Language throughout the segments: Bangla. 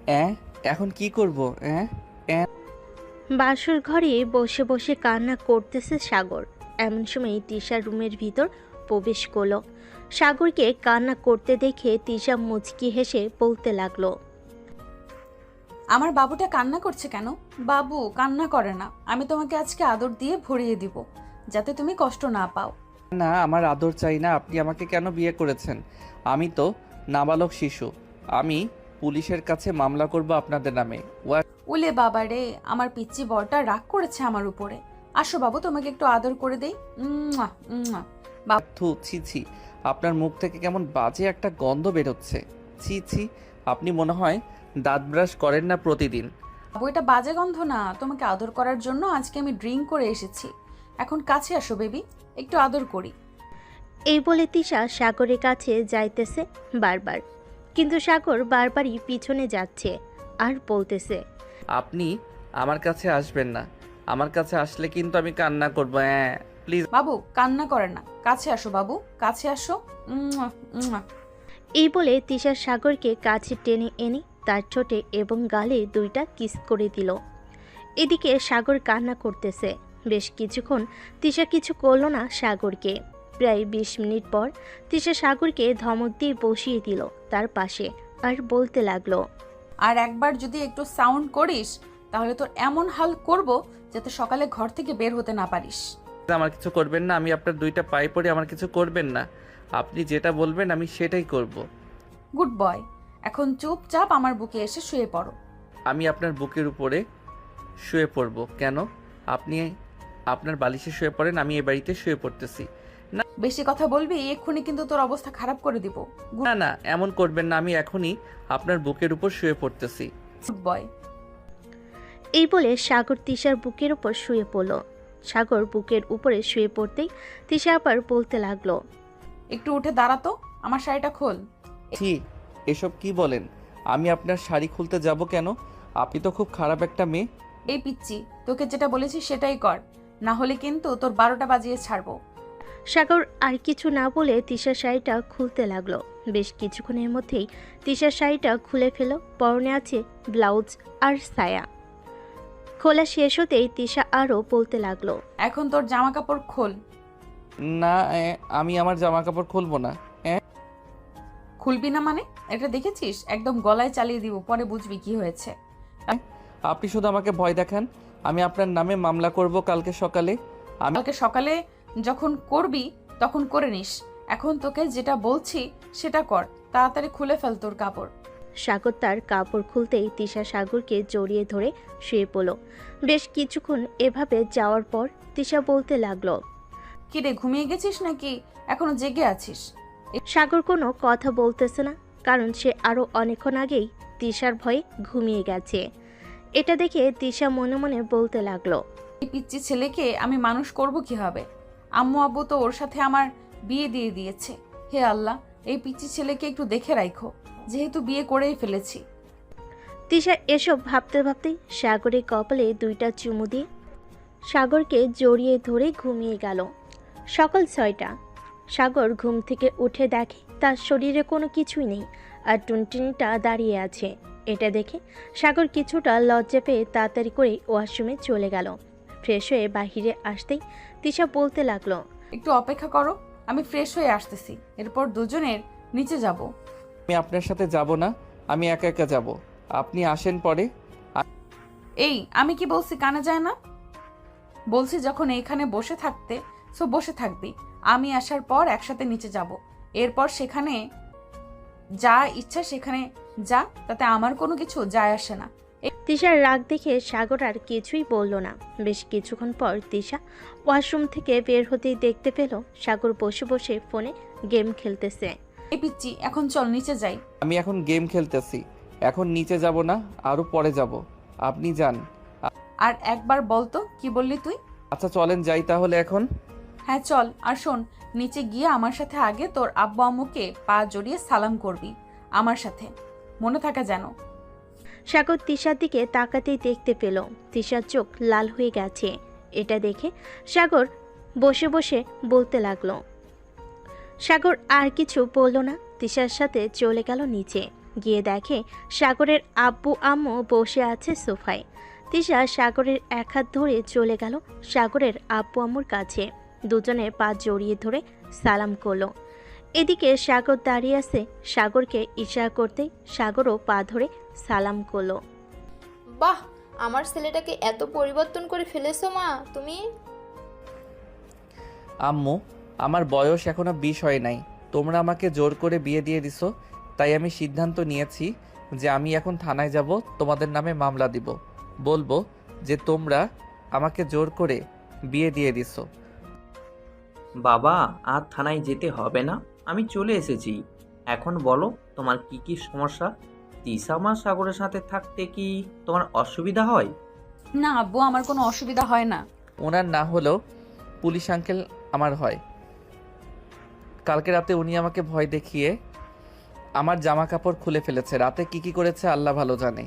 অ্যাঁ এখন কি করব? বাসর ঘরে বসে বসে কান্না করতেছে সাগর। এমন সময় তিশা রুমের ভিতর প্রবেশ করলো। সাগরকে কান্না করতে দেখে তিশা মুচকি হেসে বলতে লাগলো, আমার বাবুটা কান্না করছে কেন? বাবু কান্না করে না, আমি তোমাকে আজকে আদর দিয়ে ভরিয়ে দিব, যাতে তুমি কষ্ট না পাও। না, আমার আদর চাই না। আপনি আমাকে কেন বিয়ে করেছেন? আমি তো নাবালক শিশু। আমি পুলিশের কাছে মামলা করব আপনাদের নামে। উলে বাবা রে, আমার পিচ্চি বরটা রাগ করেছে আমার উপরে। আসো বাবু, তোমাকে একটু আদর করে দেই। মুয়া, মুয়া। থু, ছি ছি, আপনার মুখ থেকে কেমন বাজে একটা গন্ধ বেরোচ্ছে। ছি ছি, আপনি মনে হয় দাঁত ব্রাশ করেন না প্রতিদিন। বাবু এটা বাজে গন্ধ না, তোমাকে আদর করার জন্য আজকে আমি ড্রিঙ্ক করে এসেছি। এখন কাছে আসো বেবি, একটু আদর করি। এই বলে তিশা সাগরের কাছে যাইতেছে বারবার, কিন্তু সাগর বারবারই পিছনে যাচ্ছে আর বলতেছে, আপনি আমার কাছে আসবেন না। আমার কাছে আসলে কিন্তু আমি কান্না করব। প্লিজ। বাবু কান্না করে না, কাছে আসো বাবু, কাছে আসো। মুয়া, মুয়া। এই বলে তিশা সাগরকে কাছে টেনে এনে তার ঠোঁটে এবং গালে 2টা কিস করে দিল। এদিকে সাগর কান্না করতেছে। বেশ কিছুক্ষণ তিশা কিছু করল না সাগরকে। প্রায় 20 মিনিট পর তিশা সাগরকে ধমক দিয়ে বসিয়ে দিল তার পাশে আর বলতে লাগলো, আর একবার যদি একটু সাউন্ড করিস তাহলে তোর এমন হাল করব যাতে সকালে ঘর থেকে বের হতে না পারিস। আমার কিছু করবেন না। আমি আপনার 2টা পায়ে পড়ে, আমার কিছু করবেন না। আপনি যেটা বলবেন আমি সেটাই করব। গুড বয়, এখন চুপচাপ আমার বুকে এসে শুয়ে পড়ো। আমি আপনার বুকের উপরে শুয়ে পড়ব কেন? আপনি আপনার বালিশে শুয়ে পড়েন, আমি এ বাড়িতে শুয়ে পড়তেছি। বেশি কথা বলবি, এক্ষুনি কিন্তু তোর অবস্থা খারাপ করে দিব। না না, এমন করবেন না। আমি এখনই আপনার বুকের উপর শুয়ে পড়তেছি। Good boy. এই বলে সাগর তিশার বুকের উপর শুয়ে পড়ল। সাগর বুকের উপরে শুয়ে পড়তেই তিশা আবার বলতে লাগলো, একটু উঠে দাঁড়াতো, আমার শাড়িটা খোল। ছি, এসব কি বলেন? আমি আপনার শাড়ি খুলতে যাব কেন? আপনি তো খুব খারাপ একটা মেয়ে। এই পিচ্চি, তোকে যেটা বলেছি সেটাই কর, না হলে কিন্তু তোর 12টা বাজিয়ে ছাড়বো। সাগর আর কিছু না বলে তিশার শাড়িটা খুলতে লাগলো। বেশ কিছুক্ষণের মধ্যেই তিশার শাড়িটা খুলে ফেল। পরনে আছে ব্লাউজ আর সায়া। খোলা শেষ হতেই তিশা আরও বলতে লাগলো, এখন তোর জামা কাপড় খোল। না, আমি আমার জামা কাপড় খুলবো না। খুলবি না মানে? এটা দেখেছিস, একদম গলায় চালিয়ে দিব, পরে বুঝবি কি হয়েছে। আপনি শুধু আমাকে ভয় দেখান। আমি আপনার নামে মামলা করব কালকে সকালে। কালকে সকালে যখন করবি তখন করে নিস, এখন তোকে যেটা বলছি সেটা কর, তাড়াতাড়ি খুলে ফেল তোর কাপড়। সাগর তার কাপড় খুলতেই তিশা সাগরকে জড়িয়ে ধরে শুয়ে পড়ল। বেশ কিছুক্ষণ এভাবে যাওয়ার পর তিশা বলতে লাগলো, কি রে, ঘুমিয়ে গেছিস নাকি এখনো জেগে আছিস? সাগর কোনো কথা বলতেছে না, কারণ সে আরও অনেকক্ষণ আগেই তিশার ভয়ে ঘুমিয়ে গেছে। এটা দেখে তিশা মনে মনে বলতে লাগলো, এই পিচ্চি ছেলেকে আমি মানুষ করব কিভাবে? আম্মু আব্বু তো ওর সাথে আমার বিয়ে দিয়ে দিয়েছে। হে আল্লাহ, এই পিচ্চি ছেলেকে একটু দেখে রাখো, যেহেতু বিয়ে করেই ফেলেছি। তিশা এসব ভাবতে ভাবতেই সাগরের কপালে 2টা চুমু দিয়ে সাগরকে জড়িয়ে ধরে ঘুমিয়ে গেল। সকাল 6টা। সাগর ঘুম থেকে উঠে দেখে তার শরীরে কোনো কিছুই নেই আর টুনটুনিটা দাঁড়িয়ে আছে। এটা দেখে সাগর কিছুটা লজ্জা পেয়ে তাড়াতাড়ি করে ওয়াশরুমে চলে গেল। ফ্রেশ হয়ে বাহিরে আসতেই তিশা বলতে লাগলো, একটু অপেক্ষা করো, আমি ফ্রেশ হয়ে আসতেছি, এরপর দুজনের নিচে যাব। আমি আপনার সাথে যাব না, আমি একা একা যাব। আপনি আসেন পরে। এই আমি কি বলছি কানে যায় না? বলছি যখন এইখানে বসে থাকতে, সো বসে থাকবি। আমি আসার পর একসাথে নিচে যাব, এরপর সেখানে যা ইচ্ছা সেখানে যা, তাতে আমার কোনো কিছু যায় আসে না। তিশার রাগ দেখে সাগর আর কিছুই বলল না। বেশ কিছুক্ষণ পর তিশা ওয়াশরুম থেকে বের হতেই দেখতে পেল সাগর বসে বসে ফোনে গেম খেলতেছে। এই পিচ্চি, এখন চল নিচে যাই। আমি এখন গেম খেলতেছি, এখন নিচে যাব না, আরো পরে যাব। আপনি যান। আর একবার বলতো কি বললি তুই? আচ্ছা চলেন যাই তাহলে এখন। হ্যাঁ চল, আর শোন, নিচে গিয়ে আমার সাথে আগে তোর আব্বু আম্মুকে পা জড়িয়ে সালাম করবি, আমার সাথে মনে থাকে যেন। সাগর তিশার দিকে তাকাতেই দেখতে পেল তিশার চোখ লাল হয়ে গেছে। এটা দেখে সাগর বসে বসে বলতে লাগলো। সাগর আর কিছু বলল না, তিশার সাথে চলে গেল নিচে। গিয়ে দেখে সাগরের আব্বু আম্মু বসে আছে সোফায়। তিশা সাগরের এক হাত ধরে চলে গেল সাগরের আব্বু আম্মুর কাছে। দুজনে পা জড়িয়ে ধরে সালাম করলো। এদিকে সাগর দাঁড়িয়ে আছে। সাগরকে ইশারা করতে সাগরও পা ধরে সালাম করলো। বাহ, আমার ছেলেটাকে এত পরিবর্তন করে ফেলেছো মা তুমি। আম্মু, আমার বয়স এখনো 20 হয় নাই। তোমরা আমাকে জোর করে বিয়ে দিয়ে দিছো, তাই আমি সিদ্ধান্ত নিয়েছি যে আমি এখন থানায় যাব, তোমাদের নামে মামলা দিব। বলবো যে তোমরা আমাকে জোর করে বিয়ে দিয়ে দিছো। বাবা, আর থানায় যেতে হবে না, আমি চলে এসেছি। এখন বলো তোমার কি কি সমস্যা? তিশা মা সাগরের সাথে থাকতে কি তোমার অসুবিধা হয়? না আব্বু, আমার কোনো অসুবিধা হয় না। ওনার না হলেও পুলিশ আঙ্কেল আমার হয়। কালকে রাতে উনি আমাকে ভয় দেখিয়ে আমার জামা কাপড় খুলে ফেলেছে। রাতে কি করেছে আল্লাহ ভালো জানে।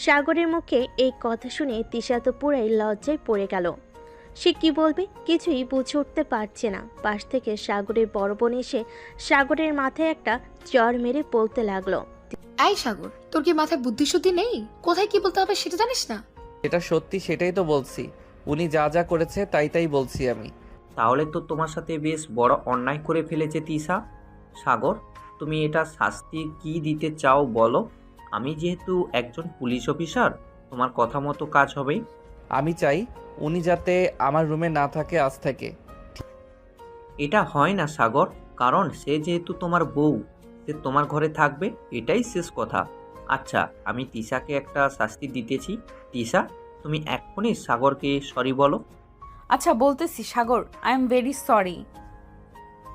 সাগরের মুখে এই কথা শুনে তিশা তো পুরাই লজ্জায় পড়ে গেল। সে কি বলবে কিছুই বুঝে উঠতে পারছে না। পাশ থেকে সাগরের বড় বোন এসে সাগরের মাথায় একটা চড় মেরে বলতে লাগলো। এই সাগর, তোর কি মাথায় বুদ্ধিশুদ্ধি নেই? কোথায় কি বলতে হবে সেটা জানিস না? এটা সত্যি, সেটাই তো বলছি। উনি যা যা করেছে তাই বলছি আমি। তাহলে তো তোমার সাথে বেশ বড় অন্যায় করে ফেলেছে তিশা। সাগর, তুমি এটা শাস্তি কি দিতে চাও বলো? আমি যেহেতু একজন পুলিশ অফিসার, তোমার কথা মতো কাজ হবে। আমি চাই উনি যাতে আমার রুমে না থাকে আজ থেকে। এটা হয় না সাগর, কারণ সে যেহেতু তোমার বউ, সে তোমার ঘরে থাকবে, এটাই শেষ কথা। আচ্ছা, আমি তিশাকে একটা শাস্তি দিতেছি। তিশা, তুমি এক্ষুনি সাগরকে সরি বলো। আচ্ছা বলতেছি সাগর, আই এম ভেরি সরি।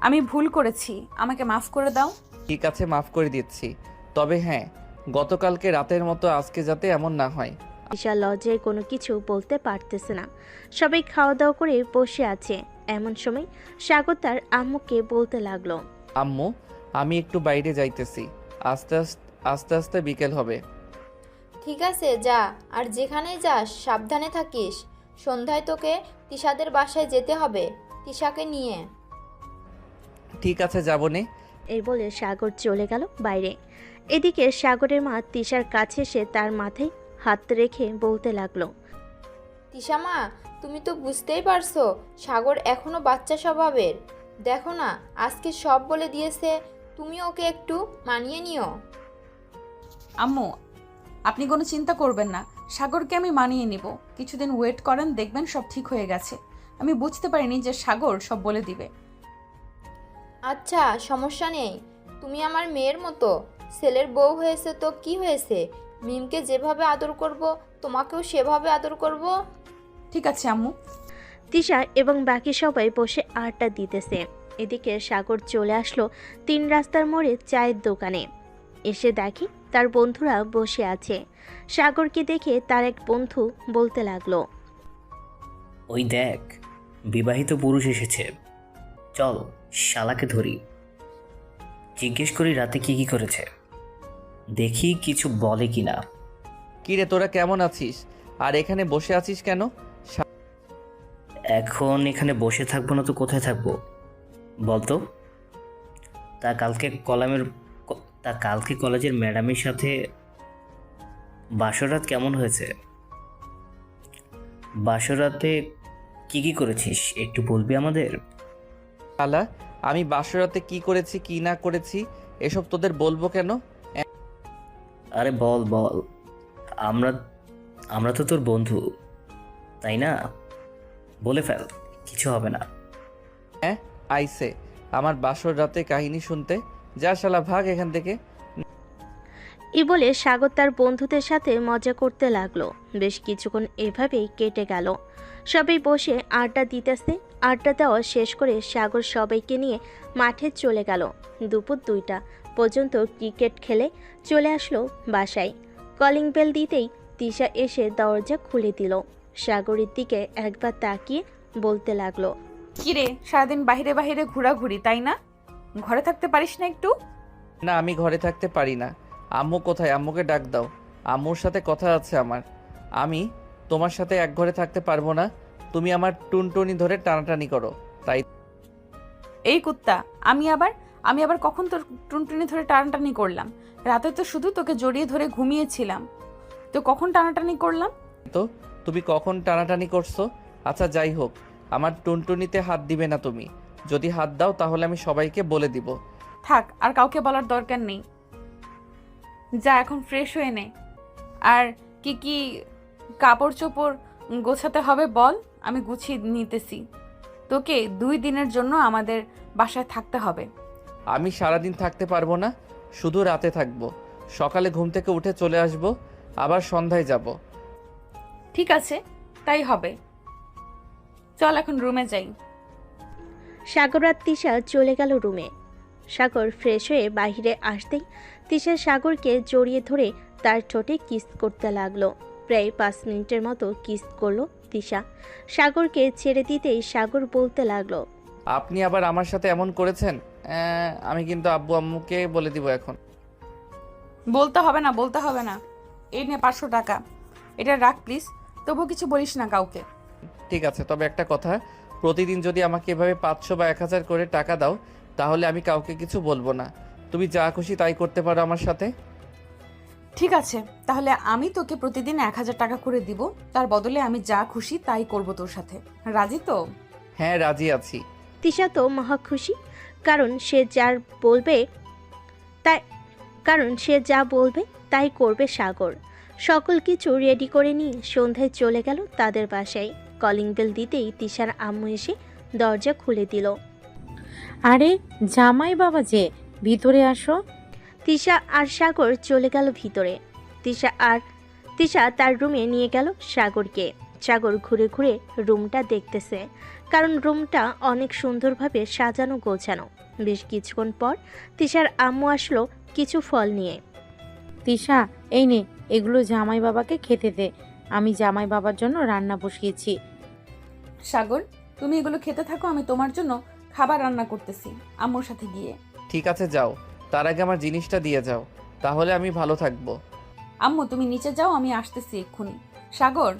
আমি ভুল করেছি, আমাকে মাফ করে দাও। ঠিক আছে, মাফ করে দিচ্ছি। তবে হ্যাঁ, গতকালকে রাতের মতো আজকে যাতে এমন না হয়। তিশা লজ্জায় কোনো কিছু বলতে পারতেছে না। সবাই খাওয়া দাওয়া করে বসে আছে। এমন সময় সাগর তার আম্মুকে বলতে লাগলো। আম্মু, আমি একটু বাইরে যাইতেছি। আস্তে আস্তে আস্তে বিকেল হবে। ঠিক আছে যা, আর যেখানেই যাস সাবধানে থাকিস। সন্ধ্যায় তোকে তিশাদের বাসায় যেতে হবে তিশাকে নিয়ে। ঠিক আছে, যাবো নে। এই বলে সাগর চলে গেল বাইরে। এদিকে সাগরের মা তিশার কাছে এসে তার মাথায় হাত রেখে বলতে লাগলো। তিশা মা, তুমি তো বুঝতেই পারছো সাগর এখনো বাচ্চা স্বভাবের। দেখো না, আজকে সব বলে দিয়েছে, তুমি ওকে একটু মানিয়ে নিও। আম্মু, আপনি কোনো চিন্তা করবেন না, সাগরকে আমি মানিয়ে নিব। কিছুদিন ওয়েট করেন, দেখবেন সব ঠিক হয়ে গেছে। আমি বুঝতে পারিনি যে সাগর সব বলে দিবে। আচ্ছা, সমস্যা নেই। তুমি আমার মেয়ের মতো। ছেলের বউ হয়েছে তো কি হয়েছে, মিমকে যেভাবে আদর করব তোমাকেও সেভাবে আদর করব। ঠিক আছে আম্মু। তিশা এবং বাকি সবাই বসে আড্ডা দিতেছে। এদিকে সাগর চলে আসলো 3 রাস্তার মোড়ে চায়ের দোকানে। এসে দেখি তার বন্ধুরা বসে আছে। সাগরকে দেখে তার এক বন্ধু বলতে লাগলো। ওই দেখ, বিবাহিত পুরুষ এসেছে। চল শালাকে ধরি, জিজ্ঞেস করি রাতে কি করেছে, দেখি কিছু বলে কিনা। কিরে, তোরা কেমন আছিস? আর এখানে বসে আছিস কেন? এখন এখানে বসে থাকবো না তো কোথায় থাকবো বলতো? তা কালকে কলেজের ম্যাডামের সাথে বাসরাত কেমন হয়েছে? বাসরাতে কি করেছিস একটু বলবি আমাদের? শালা, আমি বাসরাতে কি করেছি কি না করেছি এসব তোদের বলবো কেন? আরে বল, আমরা তো তোর বন্ধু, তাই না? বলে ফেল, কিছু হবে না। হ্যাঁ, আইসে আমার বাসর রাতে কাহিনী শুনতে। যা শালা, ভাগ এখান থেকে। এই বলে সাগর তার বন্ধুদের সাথে মজা করতে লাগলো। বেশ কিছুক্ষণ এভাবেই কেটে গেল। সবাই বসে আড্ডা দিতেছে। আড্ডা দেওয়া শেষ করে সাগর সবাইকে নিয়ে মাঠে চলে গেল। দুপুর 2টা পর্যন্ত ক্রিকেট খেলে চলে আসলো বাসায়। কলিং বেল দিতেই তিশা এসে দরজা খুলে দিল। সাগরের দিকে একবার তাকিয়ে বলতে লাগলো। কিরে, সারাদিন বাহিরে বাহিরে ঘোরাঘুরি, তাই না? ঘরে থাকতে পারিস না একটু? না, আমি ঘরে থাকতে পারি না। আম্মু কোথায়? আম্মুকে ডাক দাও। আম্মুর সাথে কথা আছে আমার। আমি তোমার সাথে এক ঘরে থাকতে পারবো না। তুমি আমার টুনটুনি ধরে টানাটানি করো, তাই। এই কুত্তা, আমি আবার আমি আবার কখন তোর টুনটুনি ধরে টানাটানি করলাম? রাতে তো শুধু তোকে জড়িয়ে ধরে ঘুমিয়েছিলাম, তো কখন টানাটানি করলাম? তো তুমি কখন টানাটানি করছো? আচ্ছা যাই হোক, আমার টুনটুনিতে হাত দিবে না তুমি। যদি হাত দাও তাহলে আমি সবাইকে বলে দিব। থাক, আর কাউকে বলার দরকার নেই। যা এখন ফ্রেশ হয়ে নে। আর কি কি কাপড় চোপড় গোছাতে হবে বল, আমি গুছিয়ে নিতেছি। তোকে 2 দিনের জন্য আমাদের বাসায় থাকতে হবে। আমি সারাদিন থাকতে পারবো না, শুধু রাতে থাকবো। সকালে ঘুম থেকে উঠে চলে আসবো, আবার সন্ধ্যায় যাব। ঠিক আছে, তাই হবে। চল এখন রুমে যাই। সাগর আর তিশা চলে গেল রুমে। সাগর ফ্রেশ হয়ে বাইরে আসতেই তিশা সাগরকে জড়িয়ে ধরে তার ঠোঁটে কিস করতে লাগলো। প্রায় 5 মিনিটের মতো কিস করলো তিশা। সাগরকে ছেড়ে দিতেই সাগর বলতে লাগলো, আপনি আবার আমার সাথে এমন করেছেন? আমি কিন্তু আব্বু আম্মুকে বলে দিব এখন। বলতে হবে না, বলতে হবে না। এই নে 500 টাকা, এটা রাখ প্লিজ। তবু কিছু বলিস না কাউকে। ঠিক আছে, তবে একটা কথা, প্রতিদিন যদি আমাকে এভাবে 500 বা 1000 করে টাকা দাও তাহলে আমি কাউকে কিছু বলবো না। তুমি যা খুশি তাই করতে পারো আমার সাথে। ঠিক আছে, তাহলে আমি তোকে প্রতিদিন 1000 টাকা করে দিব। তার বদলে আমি যা খুশি তাই করব তোর সাথে। রাজি তো? হ্যাঁ, রাজি আছি। তিশা তো মহা খুশি, কারণ সে যা বলবে তাই করবে সাগর। সকল কিছু রেডি করে নিয়ে সন্ধ্যায় চলে গেল তাদের বাসায়। কলিং বেল দিতেই তিশার আম্মু এসে দরজা খুলে দিল। আরে জামাই বাবা যে, ভিতরে আসো। তিশা আর সাগর চলে গেল ভিতরে। তিশা তার রুমে নিয়ে গেল সাগরকে। সাগর ঘুরে ঘুরে রুমটা দেখতেছে, কারণ রুমটা অনেক সুন্দরভাবে সাজানো গোছানো। বেশ কিছুক্ষণ পর তিশার আম্মু আসলো কিছু ফল নিয়ে। তিশা, এই নে, এগুলো জামাই বাবাকে খেতে দে। আমি জামাই বাবার জন্য রান্না বসিয়েছি। সাগর, তুমি এগুলো খেতে থাকো, আমি তোমার জন্য খাবার রান্না করতেছি আম্মুর সাথে গিয়ে। ঠিক আছে যাও, তার আগে আমার জিনিসটা দিয়ে যাও, তাহলে আমি ভালো থাকবো। আম্মু তুমি নিচে যাও, আমি আসতেছি এক্ষুনি। সাগর,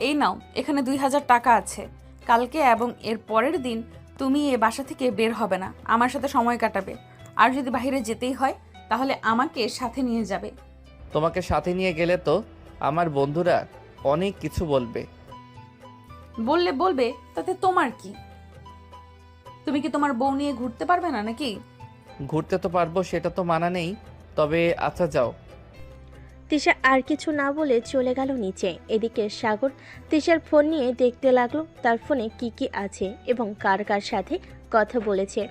এই নাও, এখানে 2000 টাকা আছে। কালকে এবং এর পরের দিন তুমি এ বাসা থেকে বের হবে না, আমার সাথে সময় কাটাবে। আর যদি বাইরে যেতেই হয় তাহলে আমাকে সাথে নিয়ে যাবে। তোমাকে সাথে নিয়ে গেলে তো আমার বন্ধুরা অনেক কিছু বলবে। বললে বলবে, তাতে তোমার কি? তুমি কি তোমার বউ নিয়ে ঘুরতে পারবে না নাকি? ঘুরতে তো পারবো, সেটা তো মানা নেই। তবে আচ্ছা যাও। তিশা আর কিছু না বলে চলে গেল নিচে। এদিকে সাগর তিশার ফোন নিয়ে দেখতে লাগলো তার ফোনে কি কি আছে এবং কার কার সাথে কথা বলেছে।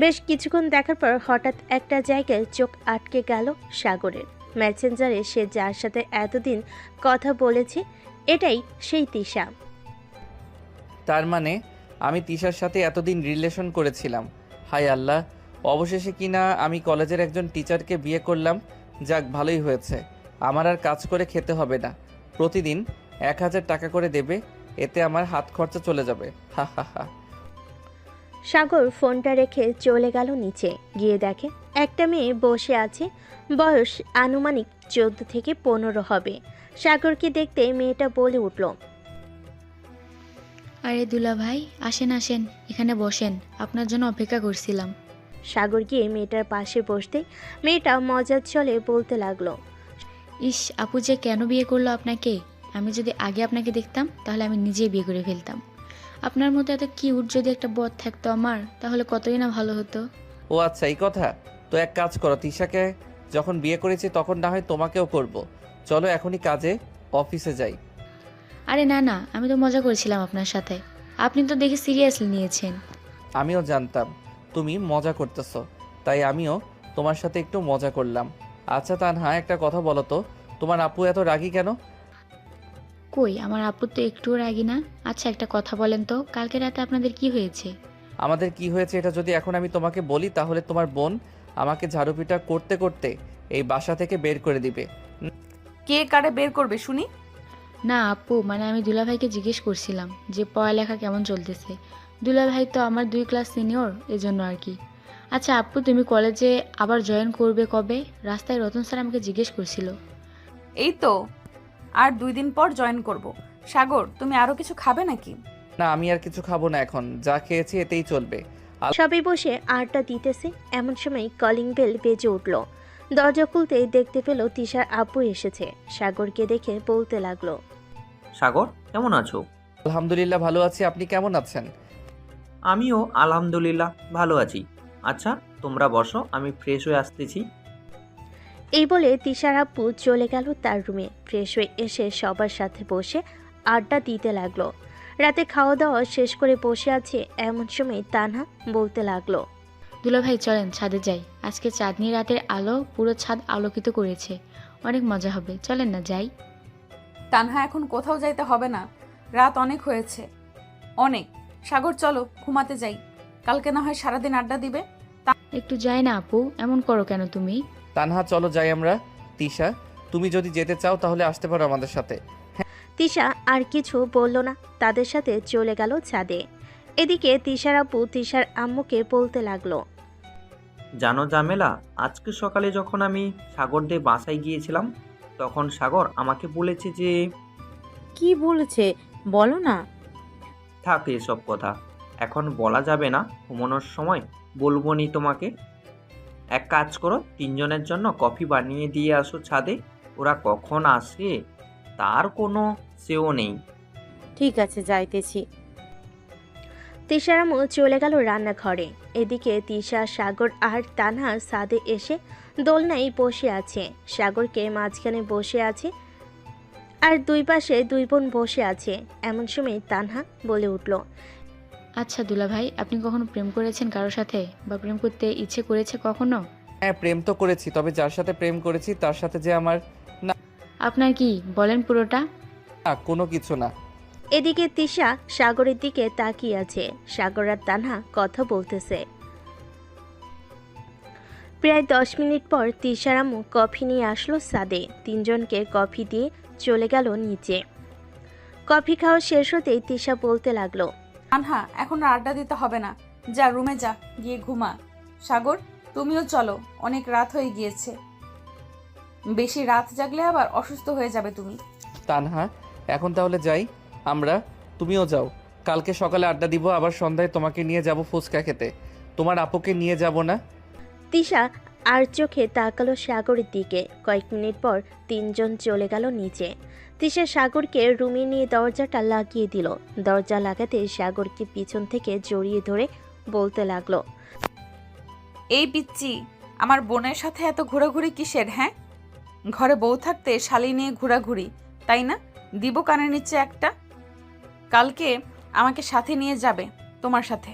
বেশ কিছুক্ষণ দেখার পর হঠাৎ একটা জায়গায় চোখ আটকে গেল সাগরের। মেসেঞ্জারে সে যার সাথে এতদিন কথা বলেছে, এটাই সেই তিশা। তার মানে আমি তিশার সাথে এতদিন রিলেশন করেছিলাম। হায় আল্লাহ, অবশেষে কিনা আমি কলেজের একজন টিচারকে বিয়ে করলাম। যাক, ভালোই হয়েছে, আমার আর কাজ করে খেতে হবে না। প্রতিদিন 1000 টাকা করে দেবে, এতে আমার হাত খরচা চলে যাবে। হা হা হা। সাগর ফোনটা রেখে চলে গেল নিচে। গিয়ে দেখে একটা মেয়ে বসে আছে, বয়স আনুমানিক 14 থেকে 15 হবে। সাগরকে দেখতে মেয়েটা বলে উঠল, আরে দুলা ভাই, আসেন আসেন, এখানে বসেন, আপনার জন্য অপেক্ষা করছিলাম। সাগর গিয়ে মেয়েটার পাশে বসতে মেয়েটা মজার ছলে বলতে লাগলো, ইস, আপু যে কেন বিয়ে করলো আপনাকে? আমি যদি আগে আপনাকে দেখতাম তাহলে আমি নিজেই বিয়ে করে ফেলতাম। আপনার মতো এত কিউট যদি একটা বর থাকতো আমার, তাহলে কতই না ভালো হতো। ও আচ্ছা, এই কথা। তো এক কাজ করো, তিশাকে যখন বিয়ে করেছি তখন না হয় তোমাকেও করব। চলো এখনই কাজে, অফিসে যাই। আরে না না, আমি তো মজা করেছিলাম আপনার সাথে, আপনি তো দেখে সিরিয়াসলি নিয়েছেন। আমিও জানতাম তুমি মজা করতেছো, তাই আমিও তোমার সাথে একটু মজা করলাম। আচ্ছা তানহা, একটা কথা বলো তো, তোমার আপু এত রাগী কেন? কই, আমার আপু তো একটুও রাগি না। আচ্ছা একটা কথা বলেন তো, কালকে রাতে আপনাদের কি হয়েছে? আমাদের কি হয়েছে এটা যদি এখন আমি তোমাকে বলি তাহলে তোমার বোন আমাকে ঝাড়ুপিটা করতে করতে এই বাসা থেকে বের করে দিবে। কে কারে বের করবে শুনি? না আপু, মানে আমি দুলাভাইকে জিজ্ঞেস করছিলাম যে পড়ালেখা কেমন চলতেছে। দুলাভাই তো আমার 2 ক্লাস সিনিয়র, এজন্য আর কি। আচ্ছা আপু, তুমি কলেজে আবার জয়েন করবে কবে? রাস্তায় রতন স্যার আমাকে জিজ্ঞেস করছিল। এই তো আর 2 দিন পর জয়েন করব। সাগর, তুমি আরো কিছু খাবে নাকি? না, আমি আর কিছু খাবো না, এখন যা খেয়েছি এতেই চলবে। সবাই বসে আড্ডা দিতেছে, এমন সময় কলিং বেল বেজে উঠল। দরজা খুলতেই দেখতে পেল তিশার আব্বু এসেছে। সাগরকে দেখে বলতে লাগলো, সাগর, কেমন আছো? আলহামদুলিল্লাহ ভালো আছি, আপনি কেমন আছেন? আমিও আলহামদুলিল্লাহ ভালো আছি। আচ্ছা, তোমরা বসো, আমি ফ্রেশ হয়ে আসতেছি। এই বলে তিশার আব্বু চলে গেল তার রুমে। ফ্রেশ হয়ে এসে সবার সাথে বসে আড্ডা দিতে লাগলো। রাতে খাওয়া দাওয়া শেষ করে বসে আছে, এমন সময় তানহা বলতে লাগলো, দুলাভাই চলেন ছাদে যাই, আজকে চাঁদনি রাতের আলো পুরো ছাদ আলোকিত করেছে, অনেক মজা হবে, চলেন না যাই। তানহা এখন কোথাও যাইতে হবে না, রাত অনেক হয়েছে, অনেক। সাগর চলো ঘুমাতে যাই, কালকে না হয় সারাদিন আড্ডা দিবে। একটু যাই না আপু, এমন করো কেন তুমি? তানহা চলো যাই আমরা। তিশা, তুমি যদি যেতে চাও তাহলে আসতে পারো আমাদের সাথে। তিশা আর কিছু বলল না, তাদের সাথে চলে গেল ছাদে। এদিকে তিশার আব্বু তিশার আম্মুকে বলতে লাগলো, জানো জামেলা, আজকে সকালে যখন আমি সাগরদের বাসায় গিয়েছিলাম, তখন সাগর আমাকে বলেছে যে কি বলেছে বলো না। থাক এসব কথা, এখন বলা যাবে না, ঘুমানোর সময় বলবো নি তোমাকে। এক কাজ করো, তিনজনের জন্য কফি বানিয়ে দিয়ে আসো ছাদে। ওরা কখন আসে তার কোনো সেও নেই। ঠিক আছে যাইতেছি। তিশার আম্মু চলে গেল রান্নাঘরে। এদিকে তিশা, সাগর আর তানহা ছাদে এসে দোলনায় বসে আছে। সাগরকে মাঝখানে বসে আছে আর দুই পাশে দুই বোন বসে আছে। এমন সময় তানহা বলে উঠল, আচ্ছা দুলাভাই, আপনি কখনো প্রেম করেছেন কারোর সাথে, বা প্রেম করতে ইচ্ছে করেছে কখনো? হ্যাঁ, প্রেম তো করেছি, তবে যার সাথে প্রেম করেছি তার সাথে যে আমার আপনার কি বলেন পুরোটা। না, কোনো কিছু না। এদিকে তিশা সাগরের দিকে তাকিয়ে আছে। সাগর আর তানহা কথা বলতেছে। প্রায় 10 মিনিট পর তিশার আম্মু কফি নিয়ে আসলো ছাদে। তিনজনকে কফি দিয়ে চলে গেল নিচে। কফি খাওয়া শেষ হতেই তিশা বলতে লাগলো, তানহা এখন আর আড্ডা দিতে হবে না, যা রুমে যা, গিয়ে ঘুমা। সাগর তুমিও চলো, অনেক রাত হয়ে গিয়েছে, বেশি রাত জাগলে আবার অসুস্থ হয়ে যাবে তুমি। তানহা, এখন তাহলে যাই আমরা, তুমিও যাও। কালকে সকালে আড্ডা দিব, আবার সন্ধ্যায় তোমাকে নিয়ে যাব ফুচকা খেতে। তোমার আপুকে নিয়ে যাব না? তিশা আর চোখে তাকালো সাগরের দিকে। কয়েক মিনিট পর তিনজন চলে গেল নিচে। তিশা সাগরকে রুমে নিয়ে দরজাটা লাগিয়ে দিল। দরজা লাগাতে সাগরকে পিছন থেকে জড়িয়ে ধরে বলতে লাগলো, এই পিচ্চি, আমার বোনের সাথে এত ঘোরাঘুরি কিসের? হ্যাঁ, ঘরে বউ থাকতে শালি নিয়ে ঘোরাঘুরি, তাই না? দিব কানের নিচে একটা। কালকে আমাকে সাথে নিয়ে যাবে তোমার সাথে।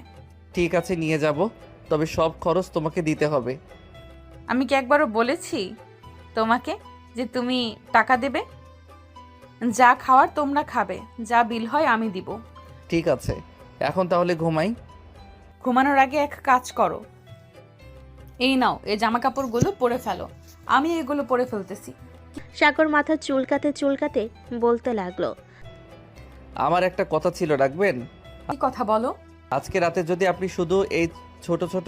ঠিক আছে, নিয়ে যাব, তবে সব খরচ তোমাকে দিতে হবে। আমি কি একবারও বলেছি তোমাকে যে তুমি টাকা দেবে? যা খাওয়ার তোমরা খাবে, যা বিল হয় আমি দিব। ঠিক আছে, এখন তাহলে ঘুমাই। ঘুমানোর আগে এক কাজ করো, এই নাও, এই জামা কাপড়গুলো পরে ফেলো, আমি এগুলো পরে ফেলতেছি। সাগর মাথা চুলকাতে চুলকাতে বলতে লাগলো, আমার একটা কথা ছিল, রাখবেন? কি কথা বলো? আজকে রাতে যদি আপনি শুধু এই ছোট ছোট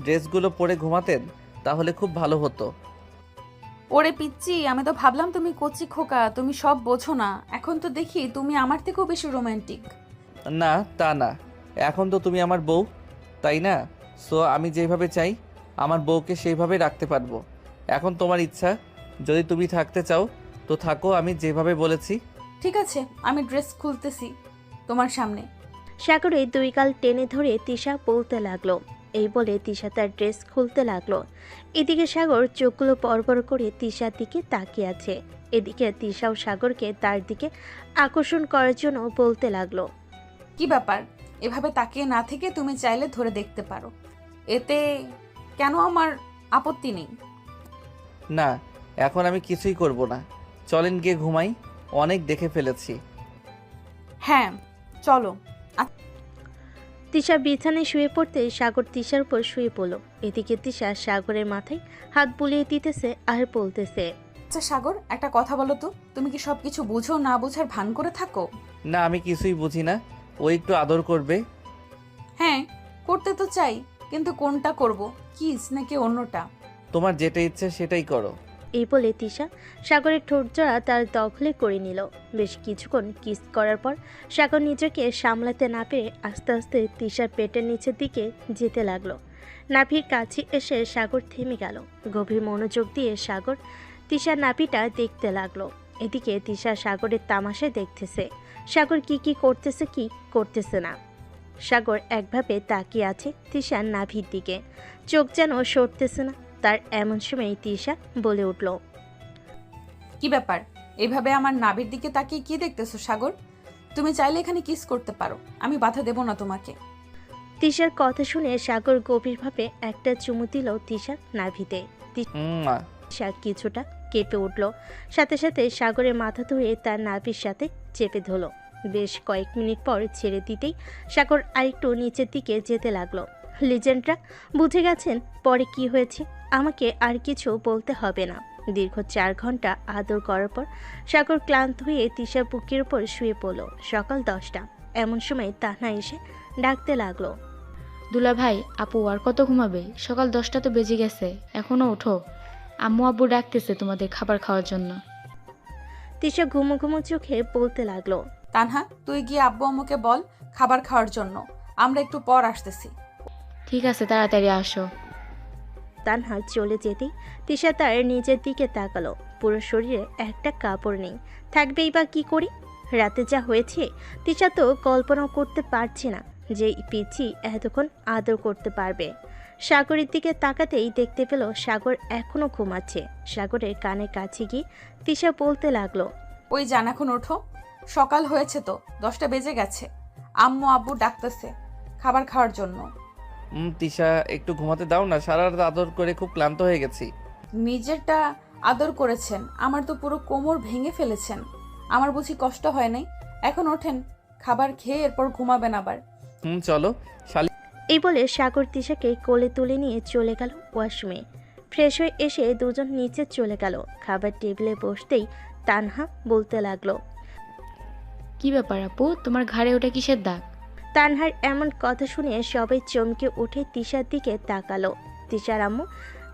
ড্রেসগুলো পরে ঘুমাতেন তাহলে খুব ভালো হতো। ওরে পিচ্চি, আমি তো ভাবলাম তুমি কচি খোকা, তুমি সব বোঝো না। এখন তো দেখি তুমি আমার থেকেও বেশি রোমান্টিক। না, তা না, এখন তো তুমি আমার বউ, তাই না? সো আমি যেভাবে চাই আমার বউকে সেইভাবে রাখতে পারবো। এখন তোমার ইচ্ছা, যদি তুমি থাকতে চাও তো থাকো, আমি যেভাবে বলেছি। ঠিক আছে, আমি ড্রেস খুলতেছি তোমার সামনে। সাগরে দুই গাল টেনে ধরে তিশা বলতে লাগলো। এই বলে তিশা তার ড্রেস খুলতে লাগলো। এদিকে সাগর চোখগুলো পরপর করে তিশার দিকে তাকিয়ে আছে। এদিকে তিশাও সাগরকে তার দিকে আকর্ষণ করার জন্য বলতে লাগলো, কি ব্যাপার? এভাবে তাকিয়ে না থেকে তুমি চাইলে ধরে দেখতে পারো, এতে কেন আমার আপত্তি নেই। না, এখন আমি কিছুই করব না, চলেন গিয়ে ঘুমাই, অনেক দেখে ফেলেছি। হ্যাঁ চলো। তিশা বিছানায় শুয়ে পড়তে সাগর তিশার উপর শুয়ে পড়ল। এদিকে তিশা সাগরের মাথায় হাত বুলিয়ে দিতেছে আর বলতেছে, আচ্ছা সাগর, একটা কথা বলো তো, তুমি কি সবকিছু বুঝো না বুঝার ভান করে থাকো? না, আমি কিছুই বুঝি না, ও একটু আদর করবে। হ্যাঁ, করতে তো চাই, কিন্তু কোনটা করব, কিস নাকি অন্যটা? তোমার যেটা ইচ্ছে সেটাই করো। এই বলে তিশা সাগরের ঠোঁটজোড়া তার দখলে করে নিল। বেশ কিছুক্ষণ কিস করার পর সাগর নিজেকে সামলাতে না পেরে আস্তে আস্তে তিশার পেটের নিচের দিকে যেতে লাগলো। নাভির কাছে এসে সাগর থেমে গেল। গভীর মনোযোগ দিয়ে সাগর তিশার নাভিটা দেখতে লাগলো। এদিকে তিশা সাগরের তামাশায় দেখতেছে সাগর কি করতেছে কি করতেছে না। সাগর একভাবে তাকিয়ে আছে তিশার নাভির দিকে, চোখ যেন সরতেছে না তার। এমন সময় তিশা বলে উঠল, কি ব্যাপার, এভাবে আমার নাভির দিকে তাকিয়ে কি দেখতেছো সাগর? তুমি চাইলে এখানে কিস করতে পারো, আমি বাধা দেব না তোমাকে। তিশার কথা শুনে সাগর গভীরভাবে একটা চুমু দিল তিশার নাভিতে। মা। তিশা কিছুটা কেঁপে উঠল, সাথে সাথে সাগরের মাথা ধরে তার নাভির সাথে চেপে ধরল। বেশ কয়েক মিনিট পর ছেড়ে দিতেই সাগর আরেকটু নিচের দিকে যেতে লাগলো। লিজেন্ডরা বুঝে গেছেন পরে কি হয়েছে, আমাকে আর কিছু বলতে হবে না। দীর্ঘ 4 ঘন্টা আদর করার পর সাগর ক্লান্ত হয়ে তিশার বুকের উপর শুয়ে পড়ল। সকাল 10টা। এমন সময় তান্হা এসে ডাকতে লাগলো, দুলা ভাই, আপু আর কত ঘুমাবে? সকাল 10টা তো বেজে গেছে, এখনো ওঠো। আম্মু আব্বু ডাকতেছে তোমাদের খাবার খাওয়ার জন্য। তিশা ঘুমো ঘুমো চোখে বলতে লাগলো, তানহা, তুই গিয়ে আব্বু আম্মুকে বল খাবার খাওয়ার জন্য, আমরা একটু পর আসতেছি। ঠিক আছে, তাড়াতাড়ি আসো। তানহা চলে যেতেই তিশা তার নিজের দিকে তাকালো। পুরো শরীরে একটা কাপড় নেই, থাকবেই বা কি করে? রাতে যা হয়েছে তিশা তো কল্পনাও করতে পারছে না যে পিচি এতক্ষণ আদর করতে পারবে। সাগরের দিকে তাকাতেই দেখতে পেল সাগর এখনো ঘুমাচ্ছে। সাগরের কানে কাছে গিয়ে তিশা বলতে লাগলো, ওই জান, এখন ওঠো, সকাল হয়েছে তো, 10টা বেজে গেছে। আম্মু আব্বু ডাকতেছে খাবার খাওয়ার জন্য। তিশা একটু ঘুমাতে দাও না, সারা রাত আদর করে খুব ক্লান্ত হয়ে গেছি। নিজেরটা আদর করেছেন, আমার তো পুরো কোমর ভেঙে ফেলেছেন। আমার বুঝি কষ্ট হয় নাই? এখন ওঠেন, খাবার খেয়ে এরপর ঘুমাবেন আবার। চলো শালি। এই বলে সাগর তিশাকে কোলে তুলে নিয়ে চলে গেল ওয়াশরুমে। ফ্রেশ হয়ে এসে দুজন নিচে চলে গেল। খাবার টেবিলে বসতেই তানহা বলতে লাগলো, কি ব্যাপার আপু, তোমার ঘাড়ে ওটা কিসের দাগ? তানহার এমন কথা শুনে সবাই চমকে উঠে তিশার দিকে তাকালো। তিশার আম্মু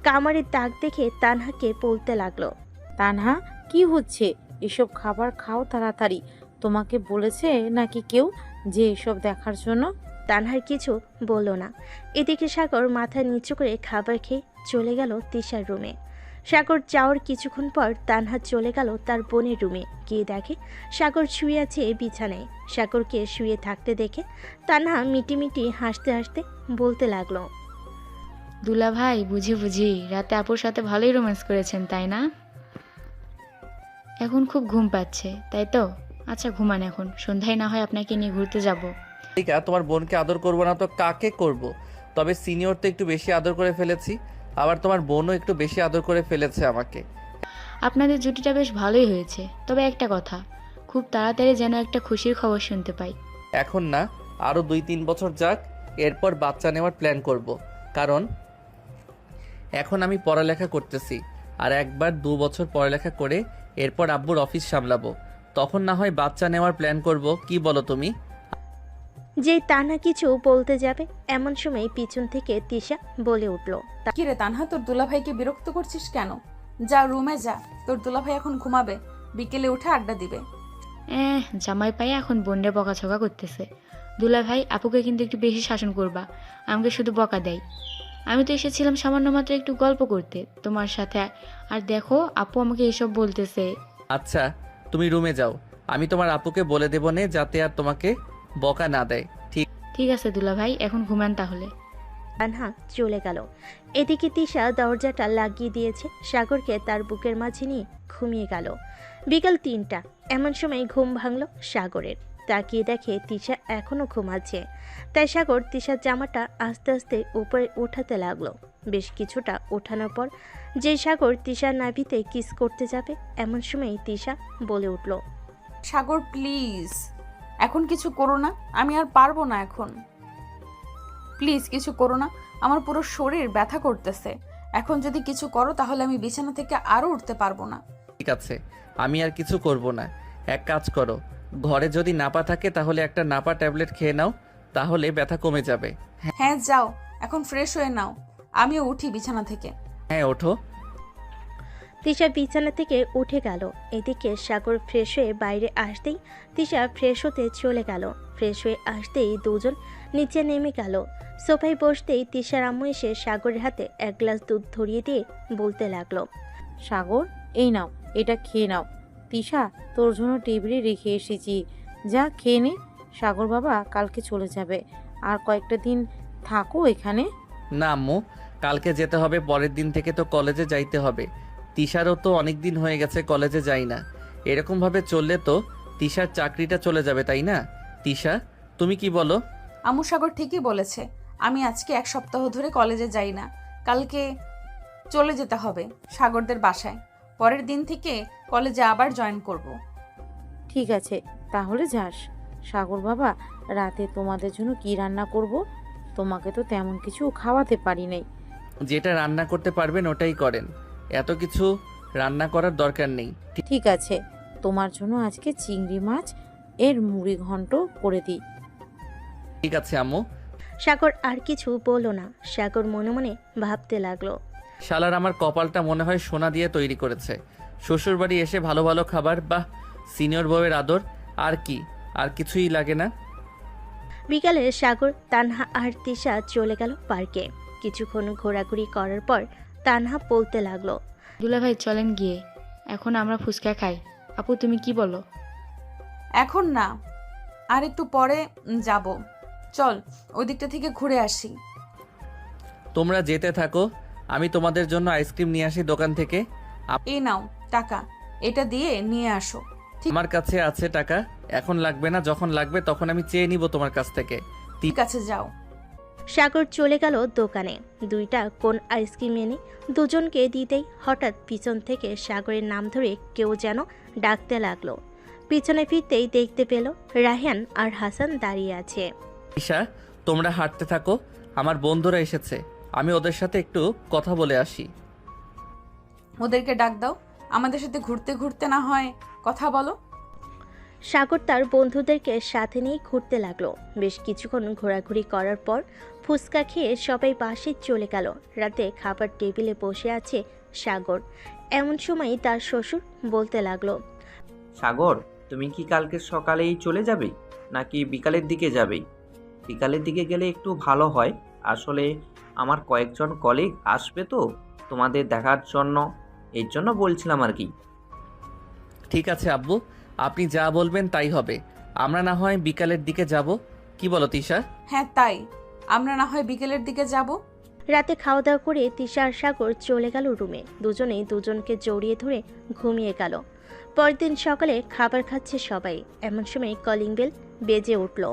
কামারের দাগ দেখে তানহাকে বলতে লাগলো, তানহা, কি হচ্ছে? এসব খাবার খাও তাড়াতাড়ি। তোমাকে বলেছে নাকি কেউ যে এসব দেখার জন্য? তানহার কিছু বলল না। এদিকে সাগর মাথা নিচু করে খাবার খেয়ে চলে গেল তিশার রুমে। সাগর যাওয়ার কিছুক্ষণ পর তানহা চলে গেল তার বোনের রুমে। গিয়ে দেখে সাগর শুয়ে আছে বিছানায়। সাগরকে শুয়ে থাকতে দেখে তানহা মিটিমিটি হাসতে হাসতে বলতে লাগলো, দুলা ভাই, বুঝি রাতে আপুর সাথে ভালোই রোম্যান্স করেছেন, তাই না? এখন খুব ঘুম পাচ্ছে, তাই তো? আচ্ছা ঘুমান, এখন সন্ধ্যায় না হয় আপনাকে নিয়ে ঘুরতে যাব। তোমার বোনকে আদর করবো না তো কাকে করব? তবে সিনিয়র তো একটু বেশি আদর করে ফেলেছি, আবার তোমার বোনও একটু বেশি আদর করে ফেলেছে আমাকে। আপনাদের জুটিটা বেশ ভালোই হয়েছে, তবে একটা কথা, খুব তাড়াতাড়ি যেন একটা খুশির খবর শুনতে পাই। এখন না, আরও 2-3 বছর যাক, এরপর বাচ্চা নেওয়ার প্ল্যান করব। কারণ এখন আমি পড়ালেখা করতেছি, আর একবার 2 বছর পড়ালেখা করে এরপর আব্বুর অফিস সামলাবো, তখন না হয় বাচ্চা নেওয়ার প্ল্যান করব। কি বলো তুমি? যেই তানহা কিছু বলতে যাবে এমন সময় পিছন থেকে তিশা বলে উঠল, কিরে তানহা, তোর দুলাভাইকে বিরক্ত করছিস কেন? যা রুমে যা, তোর দুলাভাই এখন ঘুমাবে, বিকেলে উঠে আড্ডা দিবে। জামাই পায়ে এখন বোনরে বকাঝকা করতেছে। দুলা ভাই, আপুকে কিন্তু একটু বেশি শাসন করবা, আমাকে শুধু বকা দেয়। আমি তো এসেছিলাম সামান্য মাত্র একটু গল্প করতে তোমার সাথে, আর দেখো আপু আমাকে এসব বলতেছে। আচ্ছা তুমি রুমে যাও, আমি তোমার আপুকে বলে দেবো নে যাতে আর তোমাকে বকা না দেয়। ঠিক আছে দুলা ভাই, এখন ঘুমান তাহলে। তানহা চলে গেল। এদিকে তিশা দরজাটা লাগিয়ে দিয়েছে। সাগরকে তার বুকের মাঝে নিয়ে ঘুমিয়ে গেল। বিকাল 3টা। এমন সময় ঘুম ভাঙল সাগরের। তাকিয়ে দেখে তিশা এখনো ঘুমাচ্ছে। তাই সাগর তিশার জামাটা আস্তে আস্তে উপরে উঠাতে লাগলো। বেশ কিছুটা ওঠানোর পর যে সাগর তিশার নাভিতে কিস করতে যাবে এমন সময় তিশা বলে উঠল, সাগর প্লিজ, এখন কিছু করো না, আমি আর পারবো না এখন। প্লিজ কিছু করো না, আমার পুরো শরীর ব্যথা করতেছে। এখন যদি কিছু করো তাহলে আমি বিছানা থেকে আরও উঠতে পারবো না। ঠিক আছে, আমি আর কিছু করব না। এক কাজ করো, ঘরে যদি নাপা থাকে তাহলে একটা নাপা ট্যাবলেট খেয়ে নাও, তাহলে ব্যথা কমে যাবে। হ্যাঁ যাও, এখন ফ্রেশ হয়ে নাও, আমিও উঠি বিছানা থেকে। হ্যাঁ ওঠো। তিশা বিছানা থেকে উঠে গেল। এদিকে সাগর ফ্রেশ হয়ে বাইরে আসতেই তিশা ফ্রেশ হতে চলে গেল। ফ্রেশ হয়ে আসতেই দুজন নিচে নেমে গেল। সোফায় বসতেই তিশার আম্মু এসে সাগরের হাতে এক গ্লাস দুধ ধরিয়ে দিয়ে বলতে লাগলো, সাগর, এই নাও, এটা খেয়ে নাও। তিশা, তোর জন্য টেবিলে রেখে এসেছি, যা খেয়ে নে। সাগর বাবা কালকে চলে যাবে, আর কয়েকটা দিন থাকো এখানে। না আম্মু, কালকে যেতে হবে, পরের দিন থেকে তো কলেজে যাইতে হবে। তিশারও তো অনেক দিন হয়ে গেছে কলেজে যাই না। এরকমভাবে চললে তো তিশার চাকরিটা চলে যাবে, তাই না? তিশা, তুমি কি বলো? আম্মু সাগর ঠিকই বলেছে। আমি আজকে 1 সপ্তাহ ধরে কলেজে যাই না। কালকে চলে যেতে হবে সাগরদের বাসায়। পরের দিন থেকে কলেজে আবার জয়েন করব। ঠিক আছে, তাহলে যাস। সাগর বাবা, রাতে তোমাদের জন্য কি রান্না করব? তোমাকে তো তেমন কিছু খাওয়াতে পারি নাই। যেটা রান্না করতে পারবেন ওটাই করেন, এত কিছু রান্না করার দরকার নেই। ঠিক আছে, তোমার জন্য আজকে চিংড়ি মাছ এর মুড়ি ঘন্ট করে দিই। ঠিক আছে আম্মু। সাগর আর কিছু বলল না। সাগর মনে মনে ভাবতে লাগলো, শালার আমার কপালটা মনে হয় সোনা দিয়ে তৈরি করেছে। শ্বশুর বাড়ি এসে ভালো ভালো খাবার, বাহ, সিনিয়র বউয়ের আদর, আর কি, আর কিছুই লাগে না। বিকালে সাগর, তানহা আর তিশা চলে গেল পার্কে। কিছুক্ষণ ঘোরাঘুরি করার পর তানহা বলতে লাগলো, দুলাভাই চলেন গিয়ে, এখন আমরা ফুচকা খাই। আপু তুমি কি বলো? এখন না, আর একটু পরে যাব। চল ওই দিকটা থেকে ঘুরে আসি। তোমরা যেতে থাকো, আমি তোমাদের জন্য আইসক্রিম নিয়ে আসি দোকান থেকে। এই নাও টাকা, এটা দিয়ে নিয়ে আসো। আমার কাছে আছে টাকা, এখন লাগবে না, যখন লাগবে তখন আমি চেয়ে নিব তোমার কাছ থেকে। ঠিক আছে, যাও। সাগর চলে গেল দোকানে। 2টা কোন আইসক্রিম এনে দুজনকে দিতেই হঠাৎ পিছন থেকে সাগরের নাম ধরে কেউ যেন ডাকতে লাগলো। পিছনে ফিরতেই দেখতে পেল রায়হান আর হাসান দাঁড়িয়ে আছে। ঈশা, তোমরা হাঁটতে থাকো, আমার বন্ধুরা এসেছে, আমি ওদের সাথে একটু কথা বলে আসি। ওদেরকে ডাক দাও, আমাদের সাথে ঘুরতে ঘুরতে না হয় কথা বলো। সাগর তার বন্ধুদেরকে সাথে নিয়ে ঘুরতে লাগলো। বেশ কিছুক্ষণ ঘোরাঘুরি করার পর ফুচকা খেয়ে সবাই বাসে চলে গেল। রাতে খাবার টেবিলে বসে আছে সাগর। এমন সময় তার শ্বশুর বলতে লাগলো, সাগর, তুমি কি কালকে সকালেই চলে যাবে নাকি বিকালের দিকে যাবে? বিকালের দিকে গেলে একটু ভালো হয়। আসলে আমার কয়েকজন কলিগ আসবে তো তোমাদের দেখার জন্য, এর জন্য বলছিলাম আর কি। ঠিক আছে আব্বু, আপনি যা বলবেন তাই হবে। আমরা না হয় বিকালের দিকে যাব, কি বলো তিশা? হ্যাঁ তাই, আমরা না হয় বিকেলের দিকে যাব। রাতে খাওয়া দাওয়া করে তিশা আর সাগর চলে গেল রুমে। দুজনেই দুজনকে জড়িয়ে ধরে ঘুমিয়ে গেল। পরের দিন সকালে খাবার খাচ্ছে সবাই। এমন সময় কলিং বেল বেজে উঠল।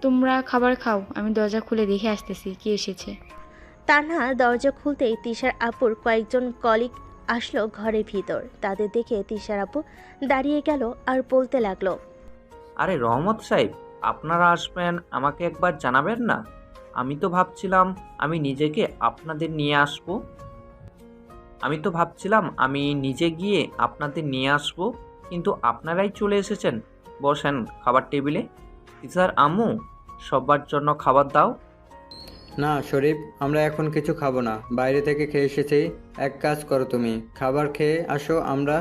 তোমরা খাবার খাও, আমি দরজা খুলে দেখে আসতেছি কি এসেছে। তানহা দরজা খুলতেই তিশার আপুর কয়েকজন কলিগ আসলো ঘরের ভিতর। তাদের দেখে তিশার আপু দাঁড়িয়ে গেল আর বলতে লাগলো, আরে রহমত সাহেব, আপনারা আসবেন আমাকে একবার জানাবেন না? আমি তো ভাবছিলাম আমি নিজে গিয়ে আপনাদের নিয়ে আসব, কিন্তু আপনারাই চলে এসেছেন। বসেন খাবার টেবিলে। স্যার, আম্মু, সবার জন্য খাবার দাও। না শরীফ, আমরা এখন কিছু খাবো না, বাইরে থেকে খেয়ে এসেছি। এক কাজ করো, তুমি খাবার খেয়ে আসো, আমরা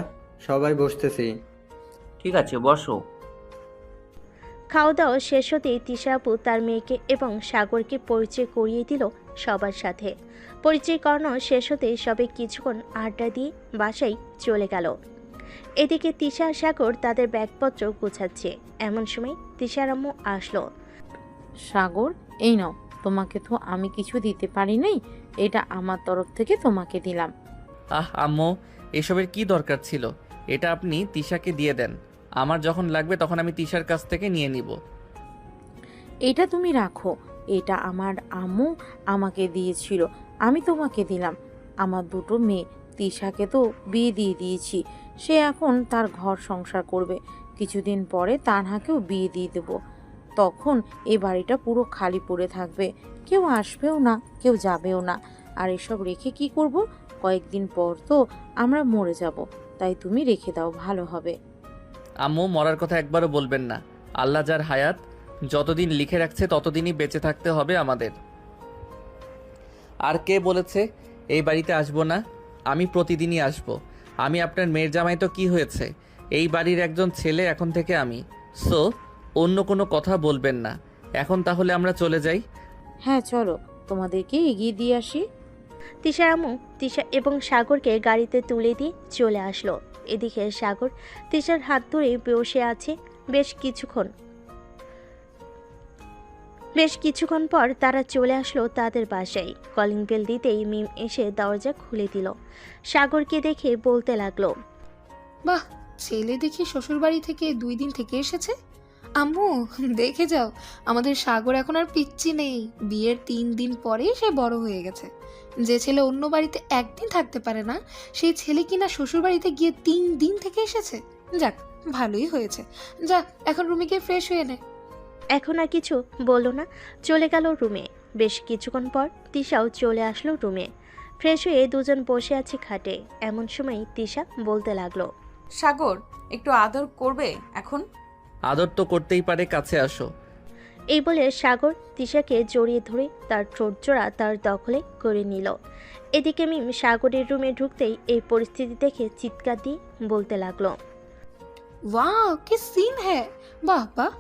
সবাই বসতেছি। ঠিক আছে, বসো। খাওয়া দাওয়া শেষ হতেই তিশা আপু তার মেয়েকে এবং সাগরকে পরিচয় করিয়ে দিল সবার সাথে। পরিচয় করানো শেষ হতেই সবাই কিছুক্ষণ আড্ডা দিয়ে বাসায় চলে গেল। এদিকে তিশা আর সাগর তাদের ব্যাগপত্র গোছাচ্ছে। এমন সময় তিশার আম্মু আসলো। সাগর, এই নাও, তোমাকে তো আমি কিছু দিতে পারি নাই, এটা আমার তরফ থেকে তোমাকে দিলাম। আহ আম্মু, এসবের কি দরকার ছিল? এটা আপনি তিশাকে দিয়ে দেন, আমার যখন লাগবে তখন আমি তিশার কাছ থেকে নিয়ে নিব। এটা তুমি রাখো, এটা আমার আম্মু আমাকে দিয়েছিল, আমি তোমাকে দিলাম। আমার 2টো মেয়ে, তিশাকে তো বিয়ে দিয়ে দিয়েছি, সে এখন তার ঘর সংসার করবে। কিছুদিন পরে তানহাকেও বিয়ে দিয়ে দেব। তখন এই বাড়িটা পুরো খালি পড়ে থাকবে, কেউ আসবেও না, কেউ যাবেও না। আর এসব রেখে কি করব? কয়েকদিন পর তো আমরা মরে যাব, তাই তুমি রেখে দাও, ভালো হবে। আম্মু, মরার কথা একবারও বলবেন না। আল্লাহ যার হায়াত যতদিন লিখে রাখছে ততদিনই বেঁচে থাকতে হবে আমাদের। আর কে বলেছে এই বাড়িতে আসবো না? আমি প্রতিদিনই আসব। আমি আপনার মেয়ের জামাই তো কি হয়েছে, এই বাড়ির একজন ছেলে এখন থেকে আমি। সো অন্য কোনো কথা বলবেন না। এখন তাহলে আমরা চলে যাই। হ্যাঁ চলো, তোমাদেরকে এগিয়ে দিয়ে আসি। তিশার আম্মু তিশা এবং সাগরকে গাড়িতে তুলে দিয়ে চলে আসলো। এদিকে সাগর তিশার হাত ধরে বসে আছে। বেশ কিছুক্ষণ পর তারা চলে আসলো তাদের বাসায়। কলিং বেল দিতেই মিম এসে দরজা খুলে দিল। সাগরকে দেখে বলতে লাগলো, বাহ, ছেলে দেখি শ্বশুরবাড়ি থেকে 2 দিন থেকে এসেছে। আম্মু দেখে যাও, আমাদের সাগর এখন আর পিচ্চি নেই। বিয়ের 3 দিন পরেই সে বড় হয়ে গেছে। যে ছেলে অন্য বাড়িতে 1 দিন থাকতে পারে না, সেই ছেলে কিনা শ্বশুরবাড়িতে গিয়ে 3 দিন থেকে এসেছে। যাক, ভালোই হয়েছে। যা, এখন রুমে গিয়ে ফ্রেশ হয়ে নে। এখন আর কিছু বলল না, চলে গেল রুমে। বেশ কিছুক্ষণ পর তিশাও চলে আসলো রুমে। ফ্রেশ হয়ে দুজন বসে আছে খাটে। এমন সময় তিশা বলতে লাগলো, সাগর, একটু আদর করবে এখন? আদর তো করতেই পারে, কাছে আসো। এই বলে সাগর তিশাকে জড়িয়ে ধরে তার ঠোঁটজোড়া তার দখলে করে নিল। এদিকে মিম সাগরের রুমে ঢুকতেই এই পরিস্থিতি দেখে চিৎকার দিয়ে বলতে লাগলো, ওয়াও, কি সিন হ্যাঁ! বাহ বাহ,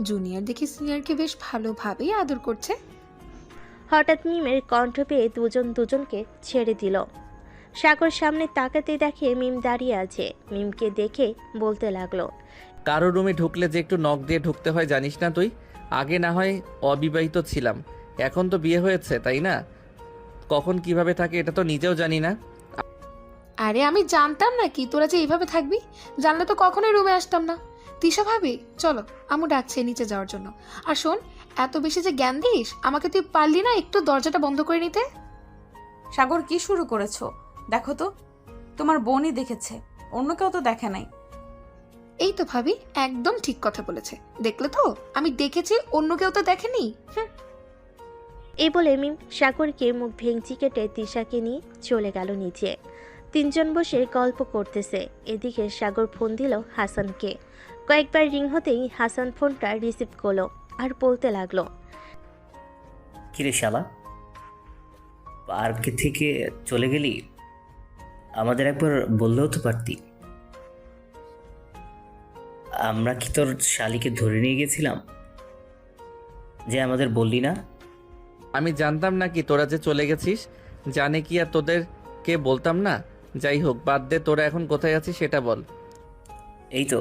জুনিয়র দেখি সিনিয়রকে বেশ ভালোভাবেই আদর করছে। হঠাৎ মিমের কণ্ঠ পেয়ে দুজন দুজনকে ছেড়ে দিল। সাগর সামনে তাকাতে দেখে মিম দাঁড়িয়ে আছে। মিমকে দেখে বলতে লাগলো, কারো রুমে ঢুকলে যে একটু নখ দিয়ে ঢুকতে হয় জানিস না তুই? আগে না হয় অবিবাহিত ছিলাম, এখন তো বিয়ে হয়েছে, তাই না? কখন কিভাবে থাকে এটা তো নিজেও জানি না। আরে আমি জানতাম নাকি তোরা যে এইভাবে থাকবি? জানলে তো কখনোই রুমে আসতাম না। তিশা ভাবি, চলো, আম্মু ডাকছে নিচে যাওয়ার জন্য। আর শোন, এত বেশি যে জ্ঞান দিস, আমাকে তুই পারলি না একটু দরজাটা বন্ধ করে নিতে? সাগর, কি শুরু করেছো? দেখো তো, তোমার বোনই দেখেছে, অন্য কেউ তো দেখে নাই। এই তো ভাবি, একদম ঠিক কথা বলেছে। দেখলে তো, আমি দেখেছি, অন্য কেউ তো দেখেনি। এই বলে মিম সাগরকে মুখ ভেঙচি কেটে তিশাকে নিয়ে চলে গেল নিচে। তিনজন বসে গল্প করতেছে। এদিকে সাগর ফোন দিল হাসানকে। কয়েকবার রিং হতেই হাসান ফোনটা রিসিভ করলো আর বলতে লাগলো, কিরে শালা, পার্ক থেকে চলে গেলি? আমাদের একবার বললেও তো পারতি। আমরা কি তোর শালিকে ধরে নিয়ে গেছিলাম যে আমাদের বললি না? আমি জানতাম নাকি তোরা যে চলে গেছিস? জানে কি আর তোদেরকে বলতাম না? যাই হোক, বাদ দে, তোরা এখন কোথায় আছিস সেটা বল। এই তো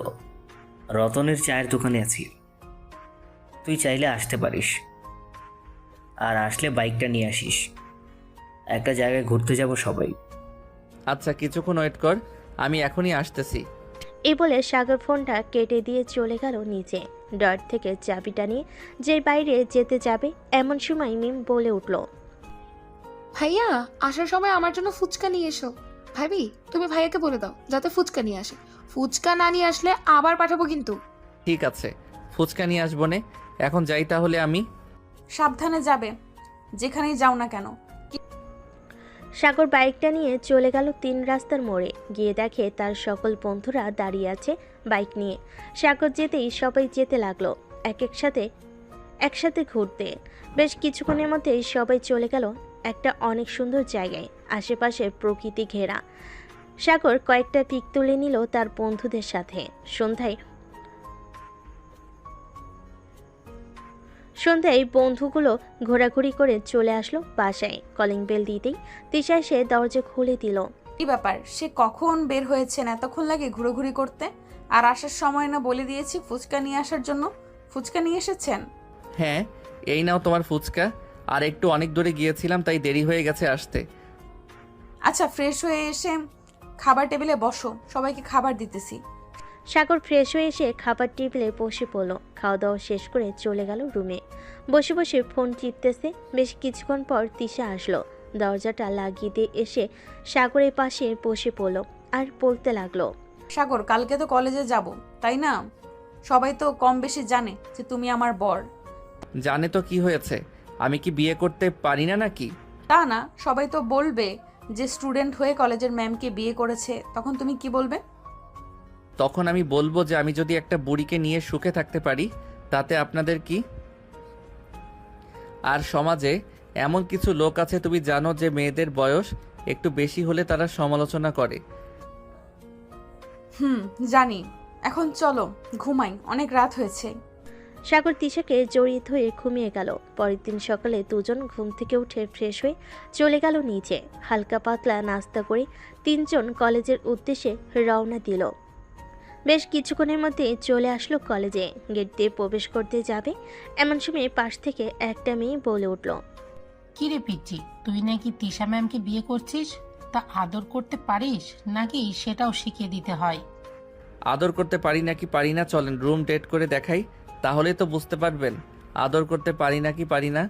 রতনের চায়ের দোকানে আছি, তুই চাইলে আসতে পারিস। আর আসলে বাইকটা নিয়ে আসিস, একটা জায়গায় ঘুরতে যাব সবাই। আচ্ছা, কিছুক্ষণ ওয়েট কর, আমি এখনই আসতেছি। এই বলে সাগর ফোনটা কেটে দিয়ে চলে গেল নিচে। ডর থেকে চাবিটা নিয়ে যে বাইরে যেতে যাবে, এমন সময় মিম বলে উঠল, ভাইয়া, আসার সময় আমার জন্য ফুচকা নিয়ে এসো। ভাবি, তুমি ভাইয়াকে বলে দাও যাতে ফুচকা নিয়ে আসে। ফুচকা না নিয়ে আসলে আবার পাঠাবো কিন্তু। ঠিক আছে, ফুচকা নিয়ে আসবো নে। এখন যাই তাহলে আমি। সাবধানে যাবে, যেখানেই যাও না কেন। সাগর বাইকটা নিয়ে চলে গেল 3 রাস্তার মোড়ে। গিয়ে দেখে তার সকল বন্ধুরা দাঁড়িয়ে আছে বাইক নিয়ে। সাগর যেতেই সবাই যেতে লাগলো একসাথে ঘুরতে। বেশ কিছুক্ষণের মধ্যেই সবাই চলে গেল একটা অনেক সুন্দর জায়গায়, আশেপাশে প্রকৃতি ঘেরা। সাগর কয়েকটা পিক তুলে নিল তার বন্ধুদের সাথে। সন্ধ্যায় বন্ধুগুলো ঘোরাঘুরি করে চলে আসলো বাসায়। কলিং বেল দিতেই তিশা এসে দরজা খুলে দিল। কি ব্যাপার, সে কখন বের হয়েছেন? এতক্ষণ লাগে ঘুরোঘুরি করতে? আর আসার সময় না বলে দিয়েছি ফুচকা নিয়ে আসার জন্য? ফুচকা নিয়ে এসেছেন? হ্যাঁ, এই নাও তোমার ফুচকা। আর একটু অনেক দূরে গিয়েছিলাম, তাই দেরি হয়ে গেছে আসতে। আচ্ছা, ফ্রেশ হয়ে এসে খাবার টেবিলে বসো, সবাইকে খাবার দিতেছি। সাগর ফ্রেশ হয়ে এসে খাবার টেবিলে বসে পড়ল। খাওয়া দাওয়া শেষ করে চলে গেল রুমে। বসে বসে ফোন টিপতেছে। বেশ কিছুক্ষণ পর তিশা আসলো। দরজাটা লাগিয়ে দিয়ে এসে সাগরের পাশে বসে পড়ল আর বলতে লাগলো, সাগর, কালকে তো কলেজে যাব, তাই না? সবাই তো কম বেশি জানে যে তুমি আমার বর। জানে তো কি হয়েছে? আমি কি বিয়ে করতে পারি না নাকি? তা না, সবাই তো বলবে যে স্টুডেন্ট হয়ে কলেজের ম্যামকে বিয়ে করেছে। তখন তুমি কি বলবে? তখন আমি বলবো যে আমি যদি একটা বুড়িকে নিয়ে সুখে থাকতে পারি তাতে আপনাদের কি? আর সমাজে এমন কিছু লোক আছে, তুমি জানো, যে মেয়েদের বয়স একটু বেশি হলে তারা সমালোচনা করে। জানি। এখন চলো ঘুমাই, অনেক রাত হয়েছে। সাগর তিশাকে জড়িয়ে ধরে ঘুমিয়ে গেল। পরের দিন সকালে দুজন ঘুম থেকে উঠে ফ্রেশ হয়ে চলে গেল নিচে। হালকা পাতলা নাস্তা করে তিনজন কলেজের উদ্দেশ্যে রওনা দিল। বেশ কিছুক্ষণের মধ্যে চলে আসলো কলেজে। গেট দিয়ে প্রবেশ করতে যাবে এমন সময় পাশ থেকে একটা মেয়ে বলে উঠল, কিরে পিচ্ছি, তুই নাকি তিশা ম্যামকে বিয়ে করছিস? তা আদর করতে পারিস নাকি সেটাও শিখিয়ে দিতে হয়? আদর করতে পারি নাকি পারি না চলেন রুম ডেট করে দেখাই, তাহলে তো বুঝতে পারবেন আদর করতে পারি নাকি পারি না।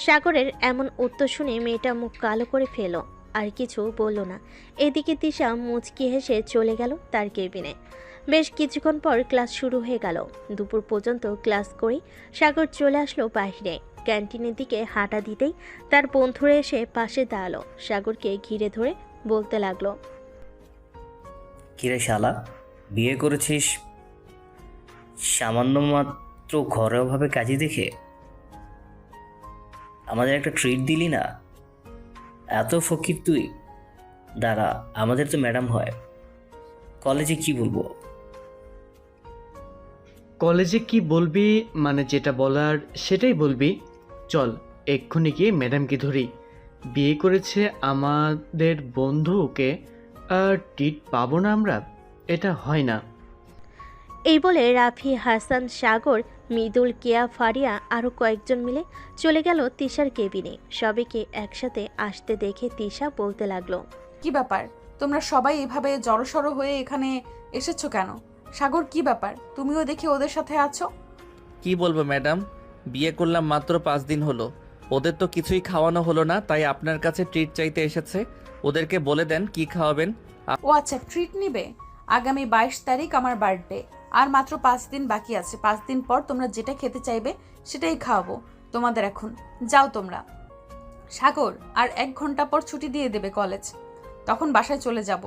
সাগরের এমন উত্তর শুনে মেয়েটা মুখ কালো করে ফেল, আর কিছু বলল না। এদিকে তিশা মুচকি হেসে চলে গেল তার কেবিনে। বেশ কিছুক্ষণ পর ক্লাস শুরু হয়ে গেল। দুপুর পর্যন্ত ক্লাস করে সাগর চলে আসলো বাইরে। ক্যান্টিনের দিকে হাঁটা দিতেই তার বন্ধুরা এসে পাশে দাঁড়ালো। সাগরকে ঘিরে ধরে বলতে লাগলো, কিরে শালা, বিয়ে করেছিস সামান্য মাত্র ঘরোয়াভাবে কাজে দেখে? আমাদের একটা ট্রিট দিলি না? এত ফকির তুই? দাঁড়া, আমাদের তো ম্যাডাম হয়, কলেজে কি বলবো? কলেজে কি বলবি মানে যেটা বলার সেটাই বলবি। চল এক্ষুনি গিয়ে ম্যাডামকে ধরি। বিয়ে করেছে আমাদের বন্ধুকে, আর টিট পাবো না আমরা? এটা হয় না। এই বলে রাফি, হাসান, সাগর, মৃদুল, কেয়া, ফারিয়া আরও কয়েকজন মিলে চলে গেল তিশার কেবিনে। সবাইকে একসাথে আসতে দেখে তিশা বলতে লাগলো, কি ব্যাপার, তোমরা সবাই এভাবে জড়সড় হয়ে এখানে এসেছো কেন? সাগর, কি ব্যাপার? তুমিও দেখি ওদের সাথে আছো। কি বলবো ম্যাডাম, বিয়ে করলাম মাত্র 5 দিন হলো, ওদের তো কিছুই খাওয়ানো হলো না, তাই আপনার কাছে ট্রিট চাইতে এসেছে। ওদেরকে বলে দেন কি খাওয়াবেন। ও আচ্ছা, ট্রিট নিবে। আগামী 22 তারিখ আমার বার্থডে, আর মাত্র 5 দিন বাকি আছে। 5 দিন পর তোমরা যেটা খেতে চাইবে সেটাই খাওয়াবো তোমাদের। এখন যাও তোমরা। সাগর, আর 1 ঘন্টা পর ছুটি দিয়ে দেবে কলেজ, তখন বাসায় চলে যাব।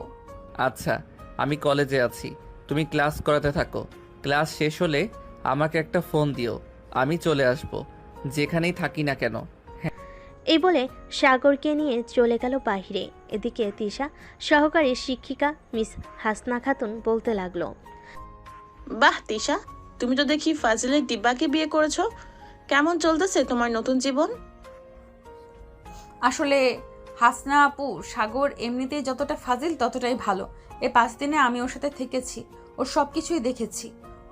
আচ্ছা, আমি কলেজে আছি, তুমি ক্লাস করাতে থাকো। ক্লাস শেষ হলে আমাকে একটা ফোন দিও, আমি চলে আসব, যেখানেই থাকি না কেন। এই বলে সাগরকে নিয়ে চলে গেল বাইরে। এদিকে তিশা সহকারী শিক্ষিকা মিস হাসনা খাতুন বলতে লাগলো, বাহ তিশা, তুমি তো দেখি ফাজিলের ডিব্বাকে বিয়ে করেছো। কেমন চলতেছে তোমার নতুন জীবন? আসলে হাসনা আপু, সাগর এমনিতেই যতটা ফাজিল ততটাই ভালো। এই 5 দিনে আমি ওর সাথে থেকেছি, ওর সব কিছুই দেখেছি।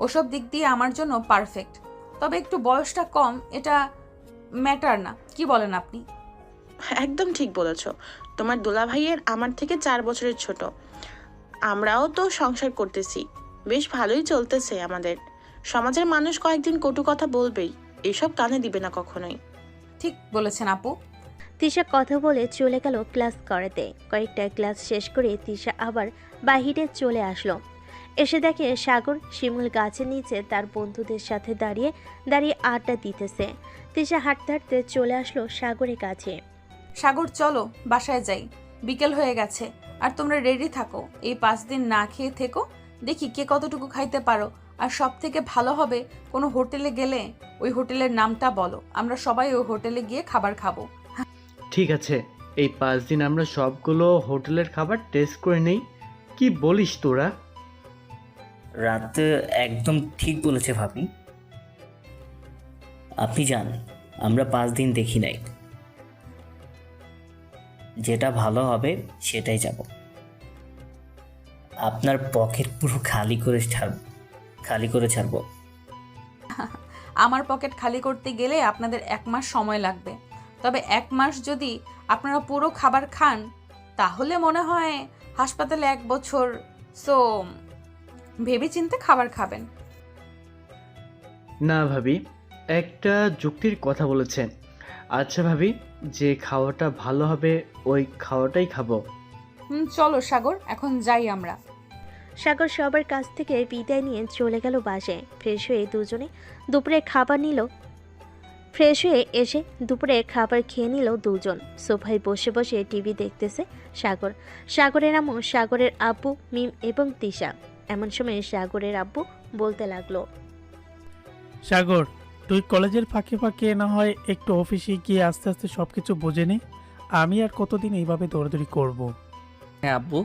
ওসব দিক দিয়ে আমার জন্য পারফেক্ট। তবে একটু বয়সটা কম, এটা ম্যাটার না। কি বলেন আপনি? একদম ঠিক বলেছো। তোমার দুলাভাইয়ের আমার থেকে 4 বছরের ছোট। আমরাও তো সংসার করতেছি, বেশ ভালোই চলতেছে আমাদের। সমাজের মানুষ কয়েকদিন কটু কথা বলবেই, এসব কানে দিবে না কখনোই। ঠিক বলেছেন আপু। তিশা কথা বলে চলে গেল ক্লাস করাতে। কয়েকটা ক্লাস শেষ করে তিশা আবার বাহিরে চলে আসলো। এসে দেখে সাগর শিমুল গাছের নিচে তার বন্ধুদের সাথে দাঁড়িয়ে দাঁড়িয়ে আড্ডা দিতেছে। তিশা হাঁটতে হাঁটতে চলে আসলো সাগরের কাছে। সাগর, চলো বাসায় যাই, বিকেল হয়ে গেছে। আর তোমরা রেডি থাকো, এই 5 দিন না খেয়ে থেকো, দেখি কে কতটুকু খাইতে পারো। আর সব থেকে ভালো হবে কোনো হোটেলে গেলে ওই হোটেলের নামটা বলো, আমরা সবাই ওই হোটেলে গিয়ে খাবার খাবো। ঠিক আছে, এই 5 দিন আমরা সবগুলো হোটেলের খাবার টেস্ট করে নেই। কি বলিস তোরা? রাতে একদম ঠিক বলেছে ভাবি। আপনি যান, আমরা 5 দিন দেখি নাই, যেটা ভালো হবে সেটাই যাব। আপনার পকেট পুরো খালি করে ছাড়বো। আমার পকেট খালি করতে গেলে আপনাদের 1 মাস সময় লাগবে। তবে 1 মাস যদি আপনারা পুরো খাবার খান, তাহলে মনে হয় হাসপাতালে 1 বছর। সো ভেবেচিন্তে খাবার খাবেন। না ভাবি, একটা যুক্তির কথা বলেছেন। আচ্ছা ভাবি, যে খাওয়াটা ভালো হবে ওই খাওয়াটাই খাবো। চলো সাগর, এখন যাই আমরা। সাগর সবার কাছ থেকে বিদায় নিয়ে চলে গেল বাসায়। ফ্রেশ হয়ে দুজনে দুপুরে খাবার নিল। ফ্রেশ হয়ে এসে দুপুরে খাবার খেয়ে নিল দুজন। সোফায় বসে বসে টিভি দেখতেছে সাগর। সাগরের আম্মু, সাগরের আব্বু, মিম এবং তিশা। এমন সময় সাগরের আব্বু বলতে লাগলো, সাগর, তুই কলেজের ফাঁকে ফাঁকে না হয় একটু অফিসে গিয়ে আস্তে আস্তে সব কিছু বুঝে নে। আমি আর কতদিন এইভাবে দৌড়াদৌড়ি করব। হ্যাঁ আব্বু,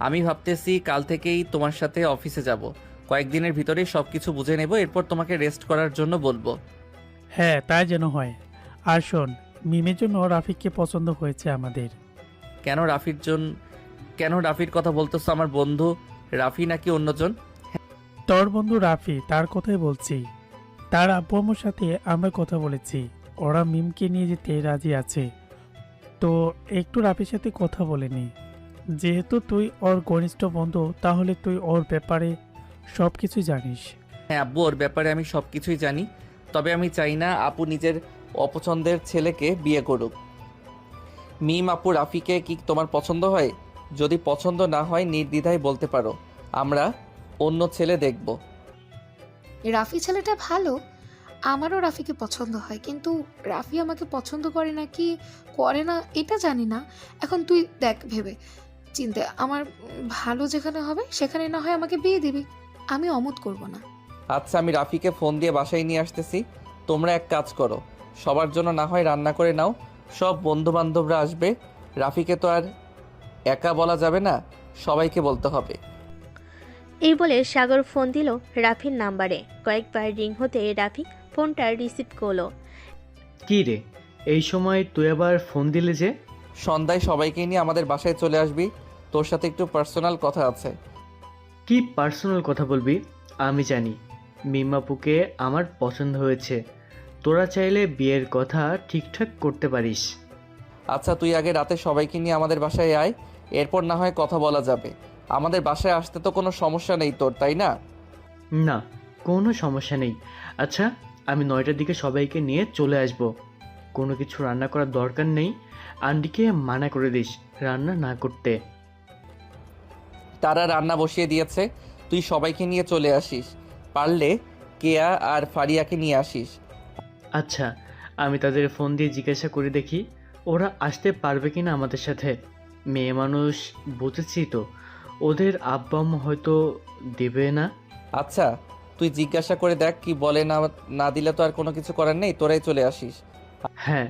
আমি ভাবতেছি কাল থেকেই তোমার সাথে অফিসে যাব। কয়েকদিনের ভিতরেই সব কিছু বুঝে নেব, এরপর তোমাকে রেস্ট করার জন্য বলবো। হ্যাঁ তাই যেন হয়। আর শোন, মিমের জন্য রাফিককে পছন্দ হয়েছে আমাদের। কেন রাফির কথা বলতেছো? আমার বন্ধু রাফি নাকি অন্যজন? তোর বন্ধু রাফি, তার কথাই বলছি। তার আব্বু আম্মুর সাথে আমরা কথা বলেছি, ওরা মিমকে নিয়ে যেতে রাজি আছে। তো একটু রাফির সাথে কথা বলে নি। যেহেতু তুই ওর ঘনিষ্ঠ বন্ধু, তাহলে তুই ওর ব্যাপারে সব কিছু জানিস। হ্যাঁ আব্বু, ওর ব্যাপারে আমি সব কিছুই জানি। তবে আমি চাই না আপু নিজের অপছন্দের ছেলেকে বিয়ে করুক। মিম আপু, রাফিকে কি তোমার পছন্দ হয়? যদি পছন্দ না হয় নির্দ্বিধায় বলতে পারো, আমরা অন্য ছেলে দেখব। রাফি ছেলেটা ভালো, আমারও রাফিকে পছন্দ হয়, কিন্তু রাফি আমাকে পছন্দ করে না কি করে না এটা জানি না। এখন তুই দেখ ভেবে চিন্তে, আমার ভালো যেখানে হবে সেখানে না হয় আমাকে বিয়ে দিবি, আমি অমত করব না। আচ্ছা, আমি রাফিকে ফোন দিয়ে বাসায় নিয়ে আসতেছি। তোমরা এক কাজ করো, সবার জন্য না হয় রান্না করে নাও, সব বন্ধু বান্ধবরা আসবে। রাফিকে তো আর একা বলা যাবে না, সবাইকে বলতে হবে। এই বলে সাগর ফোন দিল রাফির নাম্বারে। কয়েকবার রিং হতে রাফি ফোনটা রিসিভ করলো। কি রে, এই সময় তুই আবার ফোন দিলে যে? সন্ধ্যায় সবাইকে নিয়ে আমাদের বাসায় চলে আসবি, তোর সাথে একটু পার্সোনাল কথা আছে। কি পার্সোনাল কথা বলবি? আমি জানি মিমাপুকে আমার পছন্দ হয়েছে, তোরা চাইলে বিয়ের কথা ঠিকঠাক করতে পারিস। আচ্ছা, তুই আগে রাতে সবাইকে নিয়ে আমাদের বাসায় আয়, এরপর না হয় কথা বলা যাবে। আমাদের বাসায় আসতে তো কোনো সমস্যা নেই তোর, তাই না? না, কোনো সমস্যা নেই। আচ্ছা, আমি 9টার দিকে সবাইকে নিয়ে চলে আসব। কোনো কিছু রান্না করার দরকার নেই, আন্টিকে মানা করে দিস রান্না না করতে। তারা রান্না বসিয়ে দিয়েছে, তুই সবাইকে নিয়ে চলে আসিস। পারলে কেয়া আর ফারিয়াকে নিয়ে আসিস। আচ্ছা, আমি তাদের ফোন দিয়ে জিজ্ঞাসা করে দেখি ওরা আসতে পারবে কিনা আমাদের সাথে। মেয়ে মানুষ বুঝেছি তো, ওদের আব্বা আম্মা হয়তো দেবে না। আচ্ছা, তুই জিজ্ঞাসা করে দেখ কি বলে। না দিলে তো আর কোনো কিছু করার নেই, তোরাই চলে আসিস। হ্যাঁ,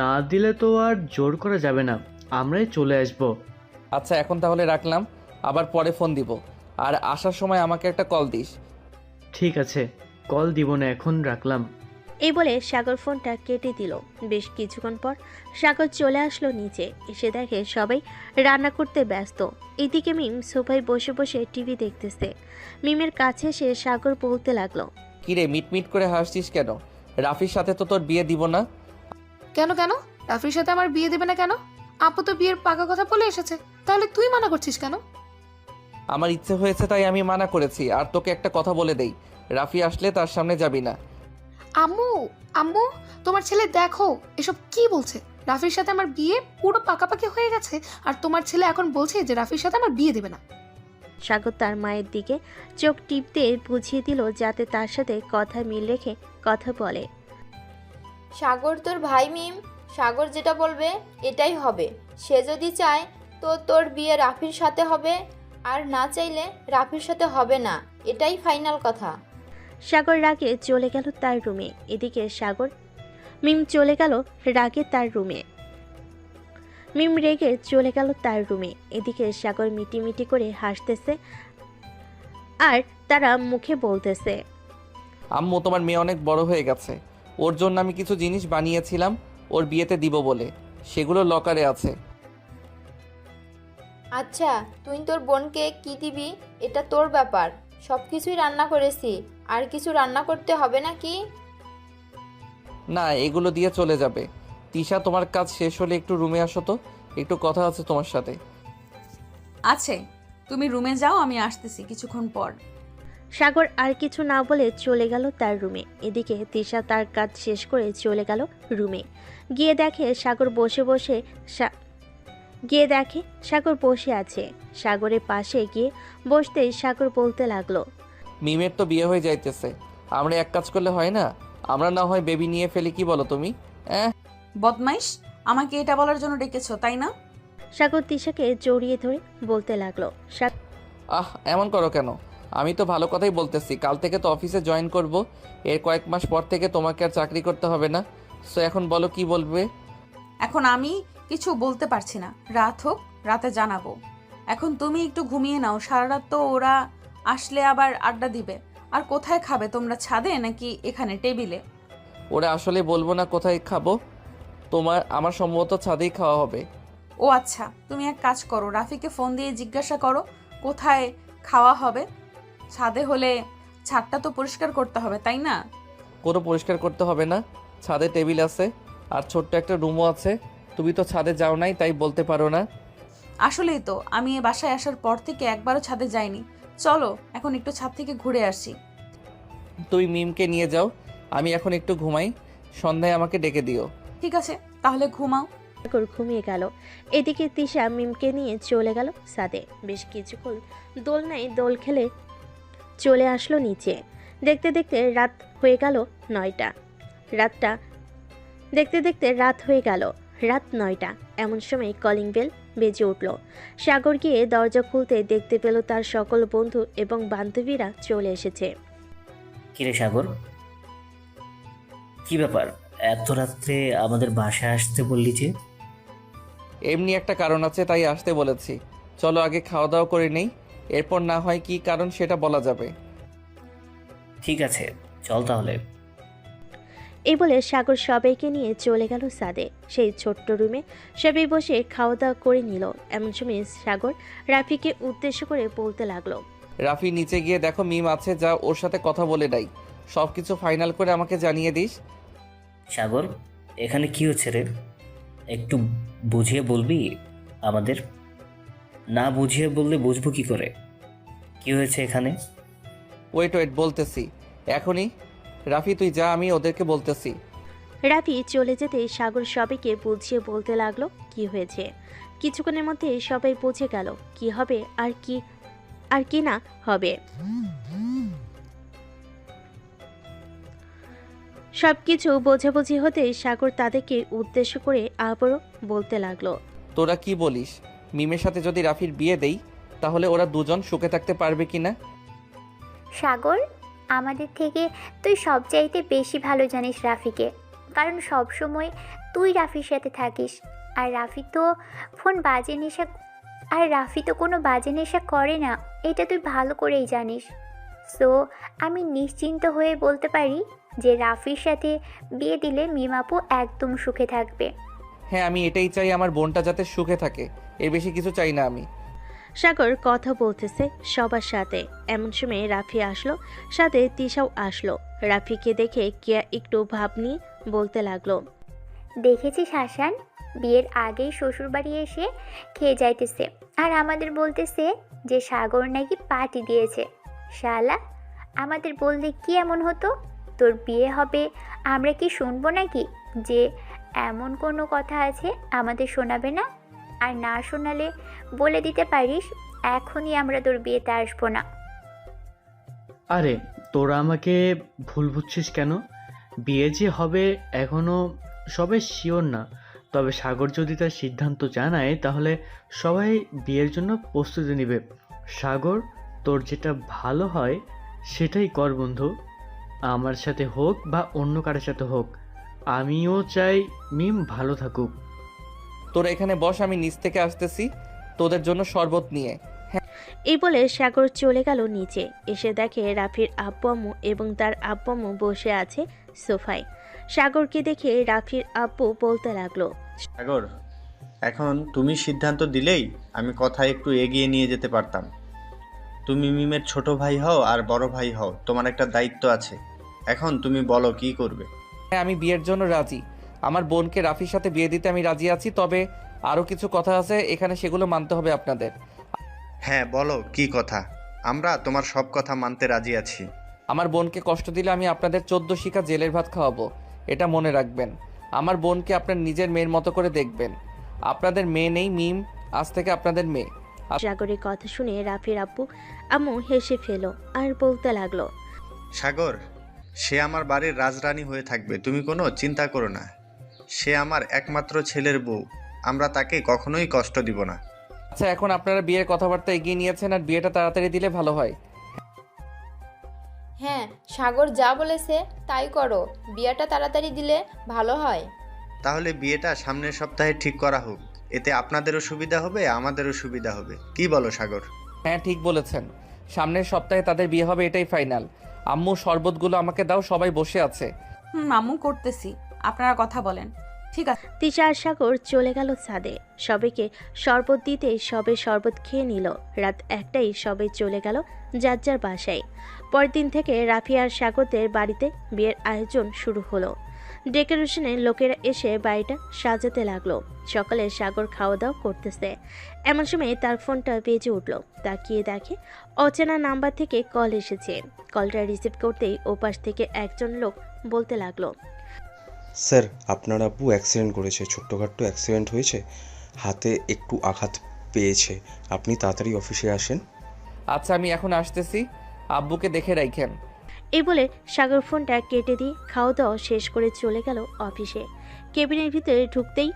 না দিলে তো আর জোর করা যাবে না, আমরাই চলে আসব। আচ্ছা, এখন তাহলে রাখলাম, আবার পরে ফোন দিব। আর আসার সময় আমাকে একটা কল দিস। ঠিক আছে, কল দিব না, এখন রাখলাম। এই বলে সাগর ফোনটা কেটে দিল। বেশ কিছুক্ষণ পর সাগর চলে আসলো নিচে, এসে দেখে সবাই রান্না করতে ব্যস্ত। এদিকে মিম সোফায় বসে বসে টিভি দেখতেছে। মিমের কাছে এসে সাগর বলতে লাগলো, কিরে মিটমিট করে হাসছিস কেন? রাফির সাথে তো তোর বিয়ে দিব না। কেন কেন রাফির সাথে আমার বিয়ে দেবে না কেন? আপু তো বিয়ের পাকা কথা বলে এসেছে, তাহলে তুই মানা করছিস কেন? আমার ইচ্ছে হয়েছে তাই আমি মানা করেছি। আর তোকে একটা কথা বলে দেই, রাফি আসলে তার সামনে যাবি না। আম্মু আম্মু, তোমার ছেলে দেখো এসব কি বলছে। রাফির সাথে আমার বিয়ে পুরো পাকাপাকি হয়ে গেছে, আর তোমার ছেলে এখন বলছে যে রাফির সাথে আমার বিয়ে দেবে না। সাগর তার মায়ের দিকে চোখ টিপতে বুঝিয়ে দিল যাতে তার সাথে কথা মিল রেখে কথা বলে। সাগর তোর ভাই মিম, সাগর যেটা বলবে এটাই হবে। সে যদি চায় তো তোর বিয়ে রাফির সাথে হবে, আর না চাইলে রাফির সাথে হবে না, এটাই ফাইনাল কথা। সাগর রাগে চলে গেল তার রুমে। এদিকে মিম চলে গেল রাগে তার রুমে। মিম রেগে চলে গেল তার রুমে। এদিকে সাগর মিটিমিটি করে হাসতেছে আর তারা মুখে বলতেছে, আম্মু, তোমার মেয়ে অনেক বড় হয়ে গেছে। ওর জন্য আমি কিছু জিনিস বানিয়েছিলাম ওর বিয়েতে দিব বলে, সেগুলো লকারে আছে। আচ্ছা, তুই তোর বোনকে কি দিবি এটা তোর ব্যাপার। সব কিছুই রান্না করেছি, আর কিছু রান্না করতে হবে নাকি? না, এগুলো দিয়ে চলে যাবে। তিশা, তোমার কাজ শেষ হলে একটু রুমে আসো তো, একটু কথা আছে তোমার সাথে। আছে, তুমি রুমে যাও, আমি আসতেছি কিছুক্ষণ পর। সাগর আর কিছু না বলে চলে গেল তার রুমে। এদিকে তিশা তার কাজ শেষ করে চলে গেল রুমে। গিয়ে দেখে সাগর বসে আছে। সাগরের পাশে গিয়ে বসতেই সাগর বলতে লাগলো, মিমের তো বিয়ে হয়ে যাইতেছে, আমরা এক কাজ করলে হয় না? আমরা না হয় বেবি নিয়ে ফেলি, কি বলো তুমি? বদমাইশ, আমাকে এটা বলার জন্য ডেকেছো তাই না? সাগর তিশাকে জড়িয়ে ধরে বলতে লাগলো, এমন করো কেন? আমি তো ভালো কথাই বলতেছি। কাল থেকে তো অফিসে জয়েন করব, এর কয়েক মাস পর থেকে তোমাকে আর চাকরি করতে হবে না। সো এখন বলো কি বলবে? এখন আমি কিছু বলতে পারছি না, রাত হোক, রাতে জানাবো। এখন তুমি একটু ঘুমিয়ে নাও, সারা রাত তো ওরা আসলে আবার আড্ডা দিবে। আর কোথায় খাবে তোমরা, ছাদে নাকি এখানে টেবিলে? ওরা আসলে বলবো না কোথায় খাবো, আমার সম্ভবত ছাদেই খাওয়া হবে। ও আচ্ছা, তুমি এক কাজ করো, রাফিকে ফোন দিয়ে জিজ্ঞাসা করো কোথায় খাওয়া হবে। ছাদে হলে ছাদটা তো পরিষ্কার করতে হবে, তাই না? কোনো পরিষ্কার করতে হবে না, ছাদে টেবিল আছে আর ছোট্ট একটা রুমও আছে। তুমি তো ছাদে যাও নাই, তাই বলতে পারো না। আসলেই তো, আমি এ বাসায় আসার পর থেকে একবারও ছাদে যাইনি। চলো এখন একটু ছাদ থেকে ঘুরে আসি। তুমি মিমকে নিয়ে যাও, আমি এখন একটু ঘুমাই, সন্ধ্যায় আমাকে ডেকে দিও। ঠিক আছে, তাহলে ঘুমাও। সাগর ঘুমিয়ে গেল। এদিকে তিশা মিমকে নিয়ে চলে গেল ছাদে। বেশ কিছুক্ষণ দোলনায় দোল খেলে চলে আসলো নিচে। দেখতে দেখতে রাত হয়ে গেল 9টা। রাত হয়ে গেল রাত 9টা। এমন সময় কলিং বেল বেজে উঠল। সাগর গিয়ে দরজা খুলতে দেখতে পেল তার সকল বন্ধু এবং বান্ধবীরা চলে এসেছে। কিরে সাগর, কি ব্যাপার এত রাত্রে আমাদের বাসায় আসতে বললি যে? এমনি একটা কারণ আছে, তাই আসতে বলেছি। চলো আগে খাওয়া দাওয়া করে নেই, এরপর না হয় কি কারণ সেটা বলা যাবে। ঠিক আছে, চল তাহলে। এই বলে সাগর সবাইকে নিয়ে চলে গেল ছাদে। সেই ছোট্ট রুমে সবাই বসে খাওয়া দাওয়া করে নিল। এমন সময় সাগর রাফিকে উদ্দেশ্য করে বলতে লাগলো, রাফি নিচে গিয়ে দেখো মিম আছে, যা ওর সাথে কথা বলে নাই, সব কিছু ফাইনাল করে আমাকে জানিয়ে দিস। সাগর, এখানে কি হচ্ছে রে? একটু বুঝিয়ে বলবি আমাদের? না বুঝিয়ে বললে বুঝবো কি করে কি হয়েছে এখানে? ওয়েট বলতেছি এখনই। রাফি তুই যা, আমি ওদেরকে বলতেছি। রাফি চলে যেতে সাগর সবাইকে বুঝিয়ে বলতে লাগলো কি হয়েছে। কিছুক্ষণের মধ্যে সবাই বুঝে গেল কি হবে আর কি না হবে। সবকিছু বোঝাবুঝি হতে সাগর তাদেরকে উদ্দেশ্য করে আবারও বলতে লাগলো, তোরা কি বলিস, মিমের সাথে যদি রাফির বিয়ে দেই তাহলে ওরা দুজন সুখে থাকতে পারবে কিনা? সাগর, আমাদের থেকে তুই সবচাইতে বেশি ভালো জানিস রাফিকে, কারণ সব সময় তুই রাফির সাথে থাকিস। আর রাফি তো কোনো বাজে নেশা করে না, এটা তুই ভালো করেই জানিস। সো আমি নিশ্চিন্ত হয়ে বলতে পারি যে রাফির সাথে বিয়ে দিলে মিমাপু একদম সুখে থাকবে। হ্যাঁ, আমি এটাই চাই, আমার বোনটা যাতে সুখে থাকে, এর বেশি কিছু চাই না আমি। সাগর কথা বলতেছে সবার সাথে। এমন সময় রাফি আসলো, সাথে তিশাও আসলো। রাফিকে দেখে কিয়া একটু ভাব নিয়ে বলতে লাগলো, দেখেছিস হাসান, বিয়ের আগেই শ্বশুরবাড়ি এসে খেয়ে যাইতেছে আর আমাদের বলতেছে যে সাগর নাকি পার্টি দিয়েছে। শালা, আমাদের বললে কি এমন হতো? তোর বিয়ে হবে, আমরা কি শুনবো নাকি যে এমন কোনো কথা আছে আমাদের শোনাবে না? আর না শোনালে বলে দিতে পারিস এখনই আমরা তোর বিয়েতে আসবো না। আরে তোরা আমাকে ভুল বুঝছিস কেন? বিয়ে যে হবে এখনো সবাই শিওর না, তবে সাগর যদি তার সিদ্ধান্ত জানায় তাহলে সবাই বিয়ের জন্য প্রস্তুতি নেবে। সাগর, তোর যেটা ভালো হয় সেটাই কর বন্ধু, আমার সাথে হোক বা অন্য কারোর সাথে হোক। আমিও চাই মিম ভালো থাকুক। তোরা এখানে বস, আমি নিচ থেকে আসতেছি তোদের জন্য শরবত নিয়ে। এই বলে সাগর চলে গেল নিচে। এসে দেখে রাফির আব্বু আম্মু এবং তার আব্বু আম্মু বসে আছে সোফায়। সাগরকে দেখে রাফির আব্বু বলতে লাগলো, সাগর, এখন তুমি সিদ্ধান্ত দিলেই আমি কথা একটু এগিয়ে নিয়ে যেতে পারতাম। তুমি মিমের ছোট ভাই হও আর বড় ভাই হও, তোমার একটা দায়িত্ব আছে। এখন তুমি বলো কি করবে। হ্যাঁ, আমি বিয়ের জন্য রাজি। আমার বোনকে রাফির সাথে বিয়ে দিতে আমি রাজি আছি, তবে আরও কিছু কথা আছে এখানে, সেগুলো মানতে হবে আপনাদের। হ্যাঁ বলো কি কথা, আমরা তোমার সব কথা মানতে রাজি আছি। আমার বোনকে কষ্ট দিলে আমি আপনাদের 14 শিখা জেলের ভাত খাওয়াবো, এটা মনে রাখবেন। আমার বোনকে আপনার নিজের মেয়ের মতো করে দেখবেন। আপনাদের মেয়ে নেই মিম, আজ থেকে আপনাদের মেয়ে। সাগরের কথা শুনে রাফির আব্বু আম্মু হেসে ফেল আর বলতে লাগলো, সাগর, সে আমার বাড়ির রাজরানী হয়ে থাকবে, তুমি কোনো চিন্তা করো না। সে আমার একমাত্র ছেলের বউ, আমরা তাকে কখনোই কষ্ট দিব না। আচ্ছা, এখন আপনারা বিয়ের কথাবার্তা এগিয়ে নিয়েছেন আর বিয়েটা তাড়াতাড়ি দিলে ভালো হয়। হ্যাঁ, সাগর যা বলেছে তাই করো, বিয়েটা তাড়াতাড়ি দিলে ভালো হয়। তাহলে বিয়েটা সামনের সপ্তাহে ঠিক করা হোক। এতে আপনাদেরও সুবিধা হবে, আমাদেরও সুবিধা হবে। কি বলো সাগর? হ্যাঁ ঠিক বলেছেন, সামনের সপ্তাহে তাদের বিয়ে হবে, এটাই ফাইনাল। আম্মু শরবতগুলো আমাকে দাও, সবাই বসে আছে। আম্মু করতেছি, আপনারা কথা বলেন। ঠিক আছে। তিশা আর সাগর চলে গেল ছাদে। সবাইকে শরবত দিতে সবে শরবত খেয়ে নিল। রাত 1টায় সবাই চলে গেল যার যার বাসায়। পরের দিন থেকে রাফি আর সাগরদের বাড়িতে বিয়ের আয়োজন শুরু হলো। ডেকোরেশনের লোকেরা এসে বাড়িটা সাজাতে লাগলো। সকালে সাগর খাওয়া দাওয়া করতেছে, এমন সময় তার ফোনটা বেজে উঠল। তাকিয়ে দেখে অচেনা নাম্বার থেকে কল এসেছে। কলটা রিসিভ করতেই ওপাশ থেকে একজন লোক বলতে লাগলো, স্যার আপনার আব্বু অ্যাক্সিডেন্ট করেছে, ছোট্টখাট্টো অ্যাক্সিডেন্ট হয়েছে, হাতে একটু আঘাত পেয়েছে, আপনি তাড়াতাড়ি অফিসে আসেন। আচ্ছা আমি এখন আসতেছি, আব্বুকে দেখে রাখেন। এই বলে সাগর ফোনটা কেটে দিয়ে খাওয়া দাওয়া শেষ করে চলে গেল অফিসে। কেবিনের ভিতরে ঢুকতেই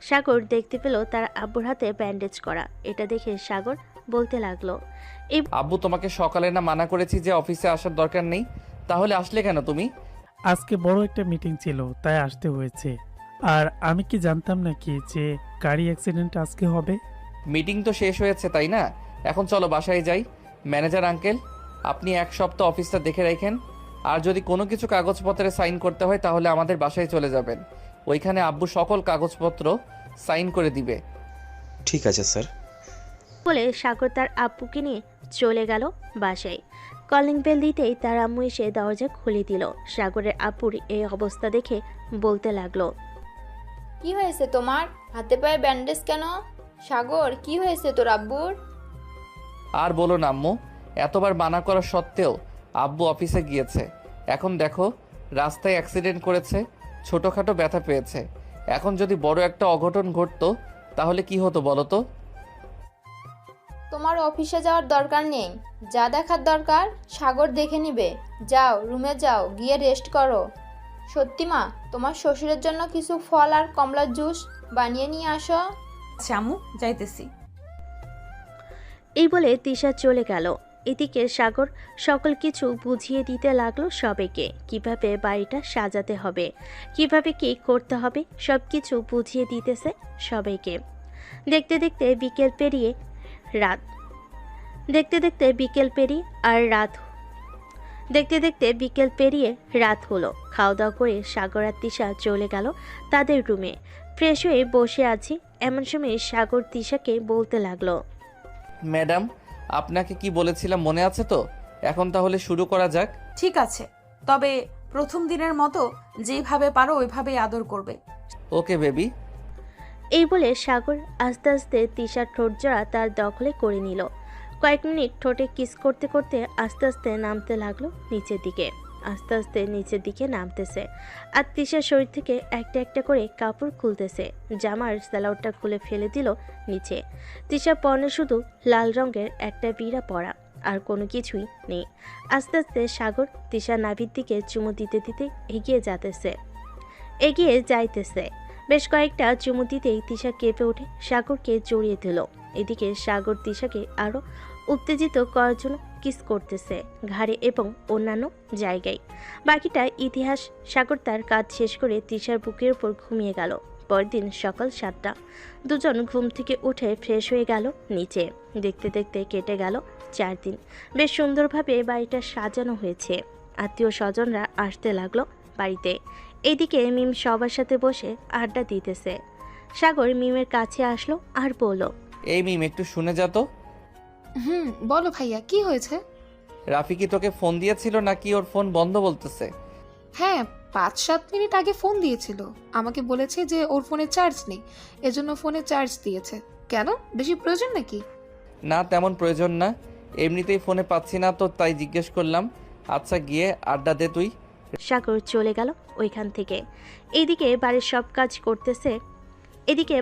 সাগর দেখতে পেল তার আব্বুর হাতে ব্যান্ডেজ করা। এটা দেখে সাগর বলতে লাগলো, আব্বু তোমাকে সকালে না মানা করেছি যে অফিসে আসার দরকার নেই, তাহলে আসলে কেন তুমি? আজকে বড় একটা মিটিং ছিল, তাই আসতে হয়েছে। আর আমি কি জানতাম নাকি যে গাড়ি অ্যাক্সিডেন্ট আজকে হবে? মিটিং তো শেষ হয়েছে তাই না, এখন চলো বাসায় যাই। ম্যানেজার আঙ্কেল, আপনি 1 সপ্তাহ অফিসটা দেখে রাখেন, আর যদি কোনো কিছু কাগজপত্রে সাইন করতে হয় তাহলে আমাদের বাসায় চলে যাবেন। ওইখানে আব্বু সকল কাগজপত্র সাইন করে দিবে। ঠিক আছে স্যার। বলে সাগর তার আব্বুকে নিয়ে চলে গেল বাসায়। কলিং বেল দিতেই তার আম্মু এসে দরজা খুলে দিল। সাগরের আব্বুর এই অবস্থা দেখে বলতে লাগলো, কি হয়েছে তোমার? হাতে পায়ে ব্যান্ডেজ কেন? সাগর, কি হয়েছে তোর আব্বুর? আর বলো না আম্মু, এতবার মানা করা সত্ত্বেও আব্বু অফিসে গিয়েছে। এখন দেখো রাস্তায় অ্যাক্সিডেন্ট করেছে, ছোটোখাটো ব্যথা পেয়েছে। এখন যদি বড় একটা অঘটন ঘটতো তাহলে কি হতো বলো তো? তোমার অফিসে যাওয়ার দরকার নেই, যা দেখার দরকার সাগর দেখে নিবে। যাও রুমে যাও, গিয়ে রেস্ট করো। সত্যি মা, তোমার শ্বশুরের জন্য কিছু ফল আর কমলার জুস বানিয়ে নিয়ে আসো। আচ্ছা আম্মু, যাইতেছি। এই বলে তিশা চলে গেল। এদিকে সাগর সকল কিছু বুঝিয়ে দিতে লাগলো সবাইকে, কিভাবে বাড়িটা সাজাতে হবে, কিভাবে কি করতে হবে, সব কিছু বুঝিয়ে দিতেছে সবাইকে। দেখতে দেখতে বিকেল পেরিয়ে রাত হলো। খাওয়া দাওয়া করে সাগর আর তিশা চলে গেল তাদের রুমে। ফ্রেশ হয়ে বসে আছি, এমন সময় সাগর তিশাকে বলতে লাগলো, ম্যাডাম আপনাকে কি বলেছিলাম মনে আছে তো? এখন তাহলে শুরু করা যাক। ঠিক আছে, তবে প্রথম দিনের মতো যেভাবে পারো ওইভাবেই আদর করবে। Okay baby. এই বলে সাগর আস্তে আস্তে তিশার ঠোঁট জোড়া তার দখলে করে নিল। কয়েক মিনিট ঠোঁটে কিস করতে করতে আস্তে আস্তে নামতে লাগলো নিচের দিকে নামতেছে। আর তিশার শরীর থেকে একটা একটা করে কাপড় খুলতেছে। জামার স্যালাউটটা খুলে ফেলে দিল নিচে। তিশার পরনে শুধু লাল রঙের একটা বিড়া পরা, আর কোনো কিছুই নেই। আস্তে আস্তে সাগর তিশার নাভির দিকে চুমু দিতে দিতে এগিয়ে যাইতেছে। বেশ কয়েকটা চুমু দিতেই তিশা কেঁপে উঠে সাগরকে জড়িয়ে দিল। এদিকে সাগর তিশাকে আরও উত্তেজিত করার জন্য কিস করতেছে ঘাড়ে এবং অন্যান্য জায়গায়। বাকিটা ইতিহাস। সাগর তার কাজ শেষ করে তিশার বুকের উপর ঘুমিয়ে গেল। পরদিন সকাল 7টা। দুজন ঘুম থেকে উঠে ফ্রেশ হয়ে গেল নিচে। দেখতে দেখতে কেটে গেল 4 দিন। বেশ সুন্দরভাবে বাড়িটা সাজানো হয়েছে। আত্মীয় স্বজনরা আসতে লাগলো বাড়িতে। এদিকে মিম সবার সাথে বসে আড্ডা দিতেছে। সাগর মিমের কাছে আসলো আর বলল, এই মিম একটু শুনে যা তো। বলো ভাইয়া, কি হয়েছে? রাফি কি তোকে ফোন দিয়েছিল নাকি ওর ফোন বন্ধ বলতেছে? হ্যাঁ, 5-7 মিনিট আগে ফোন দিয়েছিল। আমাকে বলেছে যে ওর ফোনে চার্জ নেই, এজন্য ফোনে চার্জ দিয়েছে। কেন, বেশি প্রয়োজন নাকি? না তেমন প্রয়োজন না, এমনিতেই ফোনে পাচ্ছি না তো তাই জিজ্ঞেস করলাম। আচ্ছা গিয়ে আড্ডা দে তুই। সাগর চলে গেল ওইখান থেকে। এদিকে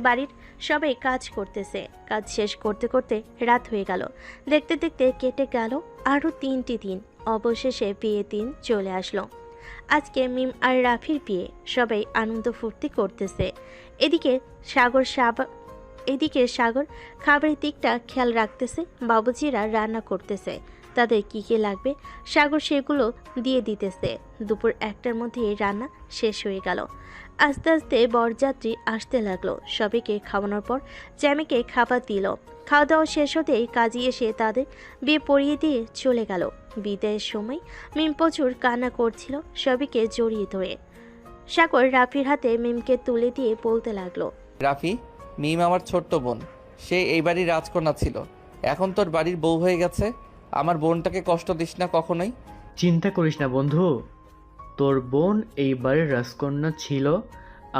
বাড়ির সবাই কাজ করতেছে। কাজ শেষ করতে করতে রাত হয়ে গেল। দেখতে দেখতে কেটে গেল আরও 3টি দিন। অবশেষে বিয়ে দিন চলে আসলো। আজকে মিম আর রাফির বিয়ে। সবাই আনন্দ ফুর্তি করতেছে। এদিকে সাগর খাবারের দিকটা খেয়াল রাখতেছে। বাবুজিরা রান্না করতেছে, তাদের কী কী লাগবে সাগর সেগুলো দিয়ে দিতেছে। দুপুর 1টার মধ্যে রান্না শেষ হয়ে গেল। আস্তে আস্তে বরযাত্রী আসতে লাগলো। সবাইকে খাওয়ানোর পর জ্যামিকে খাবার দিল। খাওয়া দাওয়া শেষ হতেই কাজী এসে তাদের বিয়ে পড়িয়ে দিয়ে চলে গেল। বিদায়ের সময় মিম প্রচুর কান্না করছিল সবাইকে জড়িয়ে ধরে। সাগর রাফির হাতে মিমকে তুলে দিয়ে বলতে লাগলো, রাফি, মিম আমার ছোট্ট বোন। সে এই বাড়ির রাজকন্যা ছিল, এখন তোর বাড়ির বউ হয়ে গেছে। আমার বোনটাকে কষ্ট দিস না কখনোই। চিন্তা করিস না বন্ধু, তোর বোন এই বাড়ির রাজকন্যা ছিল,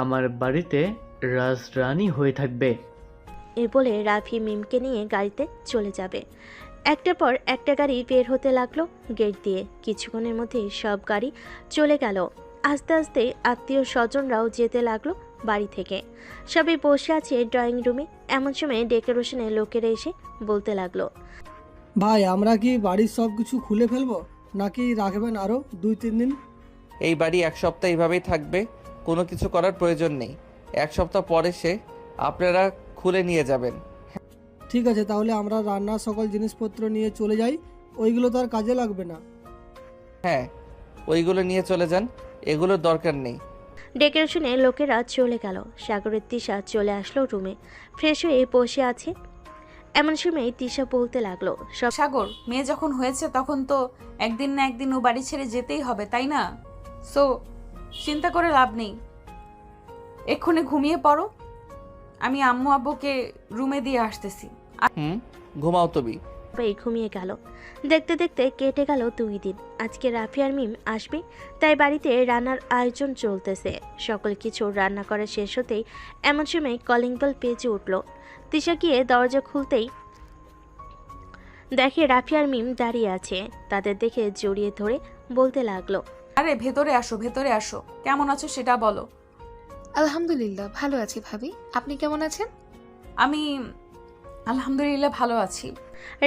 আমার বাড়িতে রাজরানী হয়ে থাকবে। এ বলে রাফি মিমকে নিয়ে গাড়িতে চলে যাবে। একটার পর একটা গাড়ি বের হতে লাগলো গেট দিয়ে। কিছুক্ষণের মধ্যেই সব গাড়ি চলে গেল। আস্তে আস্তে আত্মীয় স্বজনরাও যেতে লাগলো বাড়ি থেকে। সবাই বসে আছে ড্রয়িং রুমে। এমন সময় ডেকোরেশনের লোকেরা এসে বলতে লাগলো, ভাই আমরা কি বাড়ির সব কিছু খুলে ফেলবো নাকি রাখবেন আরও 2-3 দিন? এই বাড়ি এক সপ্তাহ এইভাবেই থাকবে, কোনো কিছু করার প্রয়োজন নেই। এক সপ্তাহ পরে সে আপনারা খুলে নিয়ে যাবেন। ঠিক আছে, তাহলে আমরা রান্নার সকল জিনিসপত্র নিয়ে চলে যাই, ওইগুলো তো আর কাজে লাগবে না। হ্যাঁ, ওইগুলো নিয়ে চলে যান, এগুলোর দরকার নেই। ডেকোরেশনের লোকেরা চলে গেল। সাগরের তিশা চলে আসলো রুমে, ফ্রেশ হয়ে বসে আছে। এমন সময় তিশা বলতে লাগলো, সাগর, মেয়ে যখন হয়েছে তখন তো একদিন না একদিন ও বাড়ি ছেড়ে যেতেই হবে, তাই না? সো চিন্তা করে লাভ নেই, এক্ষুনি ঘুমিয়ে পড়ো। আমি আম্মু আব্বুকে রুমে দিয়ে আসতেছি। ঘুমাও তুমি। সবাই ঘুমিয়ে গেল। দেখতে দেখতে কেটে গেল 2 দিন। আজকে রাফি আর মিম আসবে, তাই বাড়িতে রান্নার আয়োজন চলতেছে। সকল কিছু রান্না করা শেষ হতেই এমন সময় কলিং বেল বেজে উঠল। তিশা গিয়ে দরজা খুলতেই দেখে রাফি আর মিম দাঁড়িয়ে আছে। তাদের দেখে জড়িয়ে ধরে বলতে লাগলো, আরে ভেতরে আসো, ভেতরে আসো। কেমন আছো সেটা বলো। আলহামদুলিল্লাহ ভালো আছি ভাবি, আপনি কেমন আছেন? আমি আলহামদুলিল্লাহ ভালো আছি।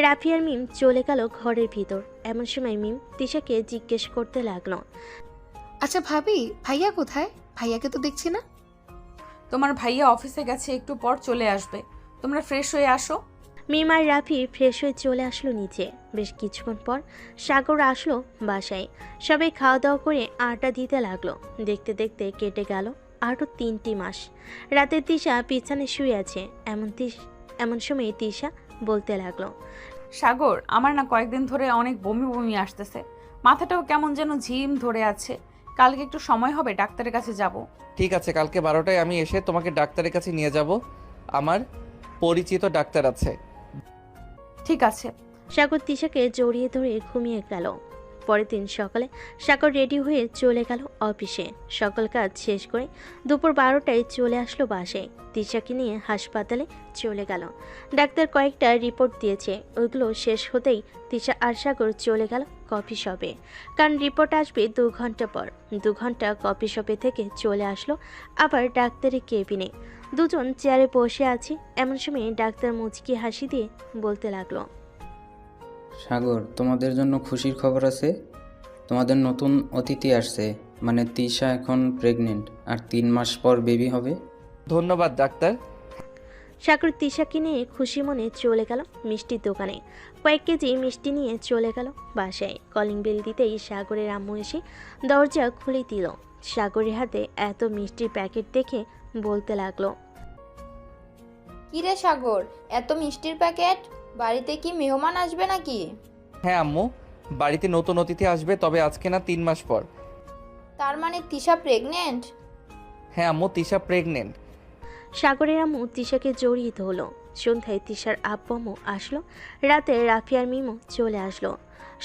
রাফি আর মিম চলে গেল ঘরের ভিতর। এমন সময় মিম তিশাকে জিজ্ঞেস করতে লাগলো, আচ্ছা ভাবি, ভাইয়া কোথায়? ভাইয়াকে তো দেখছি না। তোমার ভাইয়া অফিসে গেছে, একটু পর চলে আসবে। তোমরা ফ্রেশ হয়ে আসো। মিম আর রাফি ফ্রেশ হয়ে চলে আসলো নিচে। বেশ কিছুক্ষণ পর সাগর আসলো বাসায়। সবাই খাওয়া দাওয়া করে আড্ডা দিতে লাগলো। দেখতে দেখতে কেটে গেল আরও 3টি মাস। রাতে তিশা বিছানে শুয়ে আছে। এমন সময় তিশা বলতে লাগলো, সাগর, আমার না কয়েকদিন ধরে অনেক বমি বমি আসতেছে, মাথাটাও কেমন যেন ঝিম ধরে আছে। কালকে একটু সময় হবে, ডাক্তারের কাছে যাব। ঠিক আছে, কালকে 12টায় আমি এসে তোমাকে ডাক্তারের কাছে নিয়ে যাব। আমার পরিচিত ডাক্তার আছে। ঠিক আছে। সাগর তিশাকে জড়িয়ে ধরে ঘুমিয়ে গেল। পরের দিন সকালে সাগর রেডি হয়ে চলে গেল অফিসে। সকল কাজ শেষ করে দুপুর 12টায় চলে আসলো বাসায়। তিশাকে নিয়ে হাসপাতালে চলে গেল। ডাক্তার কয়েকটা রিপোর্ট দিয়েছে, ওইগুলো শেষ হতেই তিশা আর সাগর চলে গেল কফি শপে, কারণ রিপোর্ট আসবে 2 ঘন্টা পর। 2 ঘন্টা কফি শপে থেকে চলে আসলো আবার ডাক্তারের কেবিনে। দুজন চেয়ারে বসে আছে। এমন সময় ডাক্তার মুচকি হাসি দিয়ে বলতে লাগলো, সাগর, তোমাদের জন্য খুশির খবর আছে। তোমাদের নতুন অতিথি আসছে, মানে তিশা এখন প্রেগনেন্ট, আর 3 মাস পর বেবি হবে। ধন্যবাদ ডাক্তার। সাগর তিশাকে নিয়ে খুশি মনে চলে গেল মিষ্টির দোকানে। কয়েক কেজি মিষ্টি নিয়ে চলে গেল বাসায়। কলিং বেল দিতেই সাগরের আম্মু এসে দরজা খুলে দিল। সাগরের হাতে এত মিষ্টির প্যাকেট দেখে বলতে লাগলো, কিরে সাগর, এত মিষ্টির প্যাকেট? বাড়িতে কি মেহমান আসবে নাকি? হ্যাঁ আম্মু, বাড়িতে নতুন অতিথি আসবে, তবে আজকে না 3 মাস পর। তার মানে তিশা প্রেগনেন্ট? হ্যাঁ আম্মু, তিশা প্রেগনেন্ট। সাগরের আম্মু তিশাকে জড়িয়ে ধরলো। সন্ধ্যায় তিশার আব্বু আম্মু আসলো। রাতে রাফি আর মিমো চলে আসলো।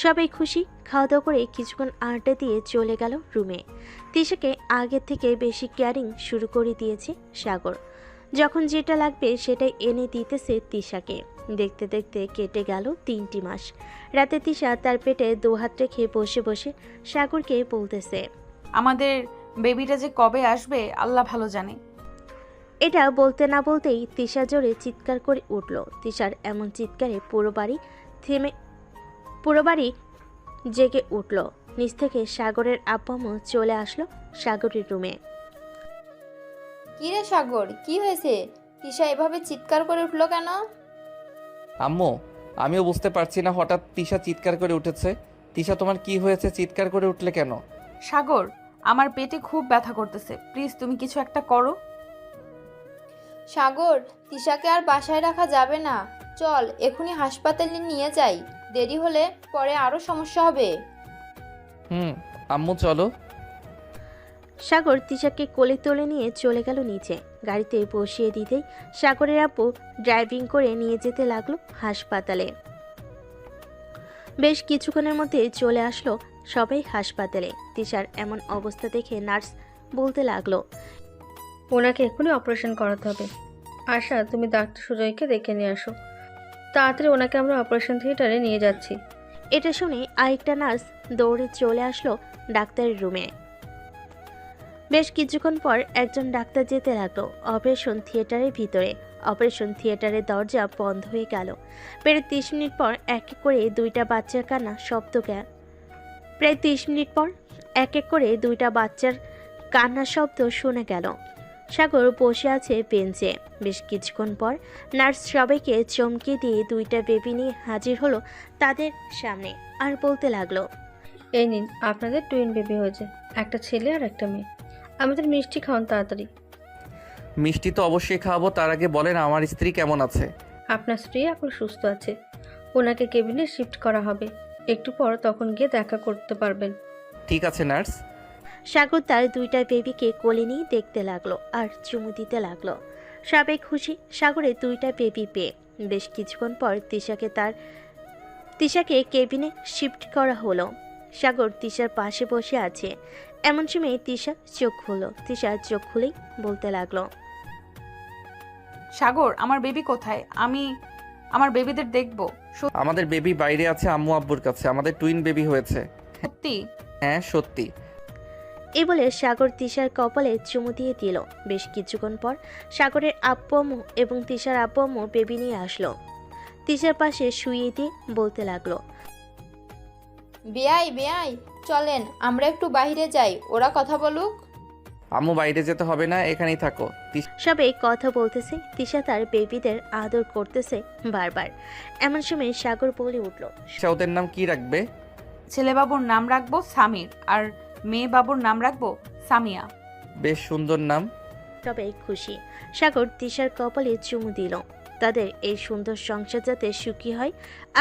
সবাই খুশি। খাওয়া দাওয়া করে কিছুক্ষণ আড্ডা দিয়ে চলে গেল রুমে। তিশাকে আগের থেকে বেশি কেয়ারিং শুরু করে দিয়েছে সাগর। যখন যেটা লাগবে সেটাই এনে দিতেছে তিশাকে। দেখতে দেখতে কেটে গেল 3টি মাস। রাতে তিশা তার পেটে 2 হাত রেখে বসে বসে সাগরকে বলতেছে, আমাদের বেবিটা যে কবে আসবে আল্লাহ ভালো জানে। এটা বলতে না বলতেই তিশা জোরে চিৎকার করে উঠল। তিশার এমন চিৎকারে পুরো বাড়ি জেগে উঠল। নিচ থেকে সাগরের আব্বু আম্মু চলে আসলো সাগরের রুমে। কিরে সাগর, কি হয়েছে? তিশা এভাবে চিৎকার করে উঠলো কেন? আম্মু, আমিও বুঝতে পারছি না, হঠাৎ তিশা চিৎকার করে উঠেছে। তিশা, তোমার কি হয়েছে? চিৎকার করে উঠলে কেন? সাগর, আমার পেটে খুব ব্যথা করতেছে, প্লিজ তুমি কিছু একটা করো। সাগর, তিশাকে আর বাসায় রাখা যাবে না, চল এখনই হাসপাতালে নিয়ে যাই, দেরি হলে পরে আরও সমস্যা হবে। আম্মু চলো। সাগর তিশাকে কোলে তুলে নিয়ে চলে গেল নিচে। গাড়িতে বসিয়ে দিতেই সাগরের আপু ড্রাইভিং করে নিয়ে যেতে লাগলো হাসপাতালে। বেশ কিছুক্ষণের মধ্যে চলে আসলো সবাই হাসপাতালে। তিশার এমন অবস্থা দেখে নার্স বলতে লাগলো, ওনাকে এক্ষুনি অপারেশন করাতে হবে। আশা, তুমি ডাক্তার সুজয়কে দেখে নিয়ে আসো, তাড়াতাড়ি ওনাকে আমরা অপারেশন থিয়েটারে নিয়ে যাচ্ছি। এটা শুনে আরেকটা নার্স দৌড়ে চলে আসলো ডাক্তারের রুমে। বেশ কিছুক্ষণ পর একজন ডাক্তার যেতে লাগলো অপারেশন থিয়েটারের ভিতরে। অপারেশন থিয়েটারের দরজা বন্ধ হয়ে গেল। প্রায় 30 মিনিট পর এক এক করে দুইটা বাচ্চার কান্না শব্দ প্রায় 30 মিনিট পর এক এক করে দুইটা বাচ্চার কান্নার শব্দ শুনে গেল। সাগর বসে আছে বেঞ্চে। বেশ কিছুক্ষণ পর নার্স সবাইকে চমকে দিয়ে দুইটা বেবি নিয়ে হাজির হলো তাদের সামনে আর বলতে লাগলো, এই নিন, আপনাদের টুইন বেবি হয়েছে, একটা ছেলে আর একটা মেয়ে। আমাদের মিষ্টি খাওয়ান তাড়াতাড়ি। মিষ্টি তো অবশ্যই খাওয়াবো, তার আগে বলেন আমার স্ত্রী কেমন আছে? আপনার স্ত্রী এখন সুস্থ আছে, ওনাকে কেবিনে শিফট করা হবে, একটু পর তখন গিয়ে দেখা করতে পারবেন। ঠিক আছে নার্স। সাগর তার দুইটা বেবিকে কোলে নিয়ে দেখতে লাগলো আর চুমু দিতে লাগলো। সবাই খুশি সাগরের দুইটা বেবি পেয়ে। বেশ কিছুক্ষণ পর তিশাকে কেবিনে শিফট করা হলো। সাগর তিশার পাশে বসে আছে। এমন সময় তিশা চোখ খুললো। তিশা চোখ খুলেই বলতে লাগলো, সাগর, আমার বেবি কোথায়? আমি আমার বেবিদের দেখবো। আমাদের বেবি বাইরে আছে আম্মু আব্বুর কাছে, আমাদের টুইন বেবি হয়েছে। সত্যি? হ্যাঁ সত্যি। এই বলে সাগর তিশার কপালে চুমু দিয়ে দিল। বেশ কিছুক্ষণ পর সাগরের আব্বু আম্মু এবং তিশার আব্বু আম্মু বেবি নিয়ে আসলো। তিশার পাশে শুইয়ে দিয়ে বলতে লাগলো, বেয়াই চলেন আমরা একটু বাইরে যাই, ওরা কথা বলুক। আম্মু বাইরে যেতে হবে না, এখানেই থাকো। সবাই কথা বলতেছে। তিশা তার বেবিদের আদর করতেছে বারবার। এমন সময় সাগর বলে উঠল, ওদের নাম কি রাখবে? ছেলে বাবুর নাম রাখবো সামির, আর মেয়ে বাবুর নাম রাখবো সামিয়া। বেশ সুন্দর নাম। সবাই খুশি। সাগর তিশার কপালে চুমু দিল। তাদের এই সুন্দর সংসার যাতে সুখী হয়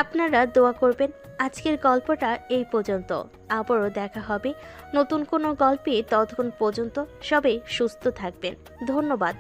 আপনারা দোয়া করবেন। আজকের গল্পটা এই পর্যন্ত। আবারও দেখা হবে নতুন কোনো গল্পে। ততক্ষণ পর্যন্ত সবাই সুস্থ থাকবেন। ধন্যবাদ।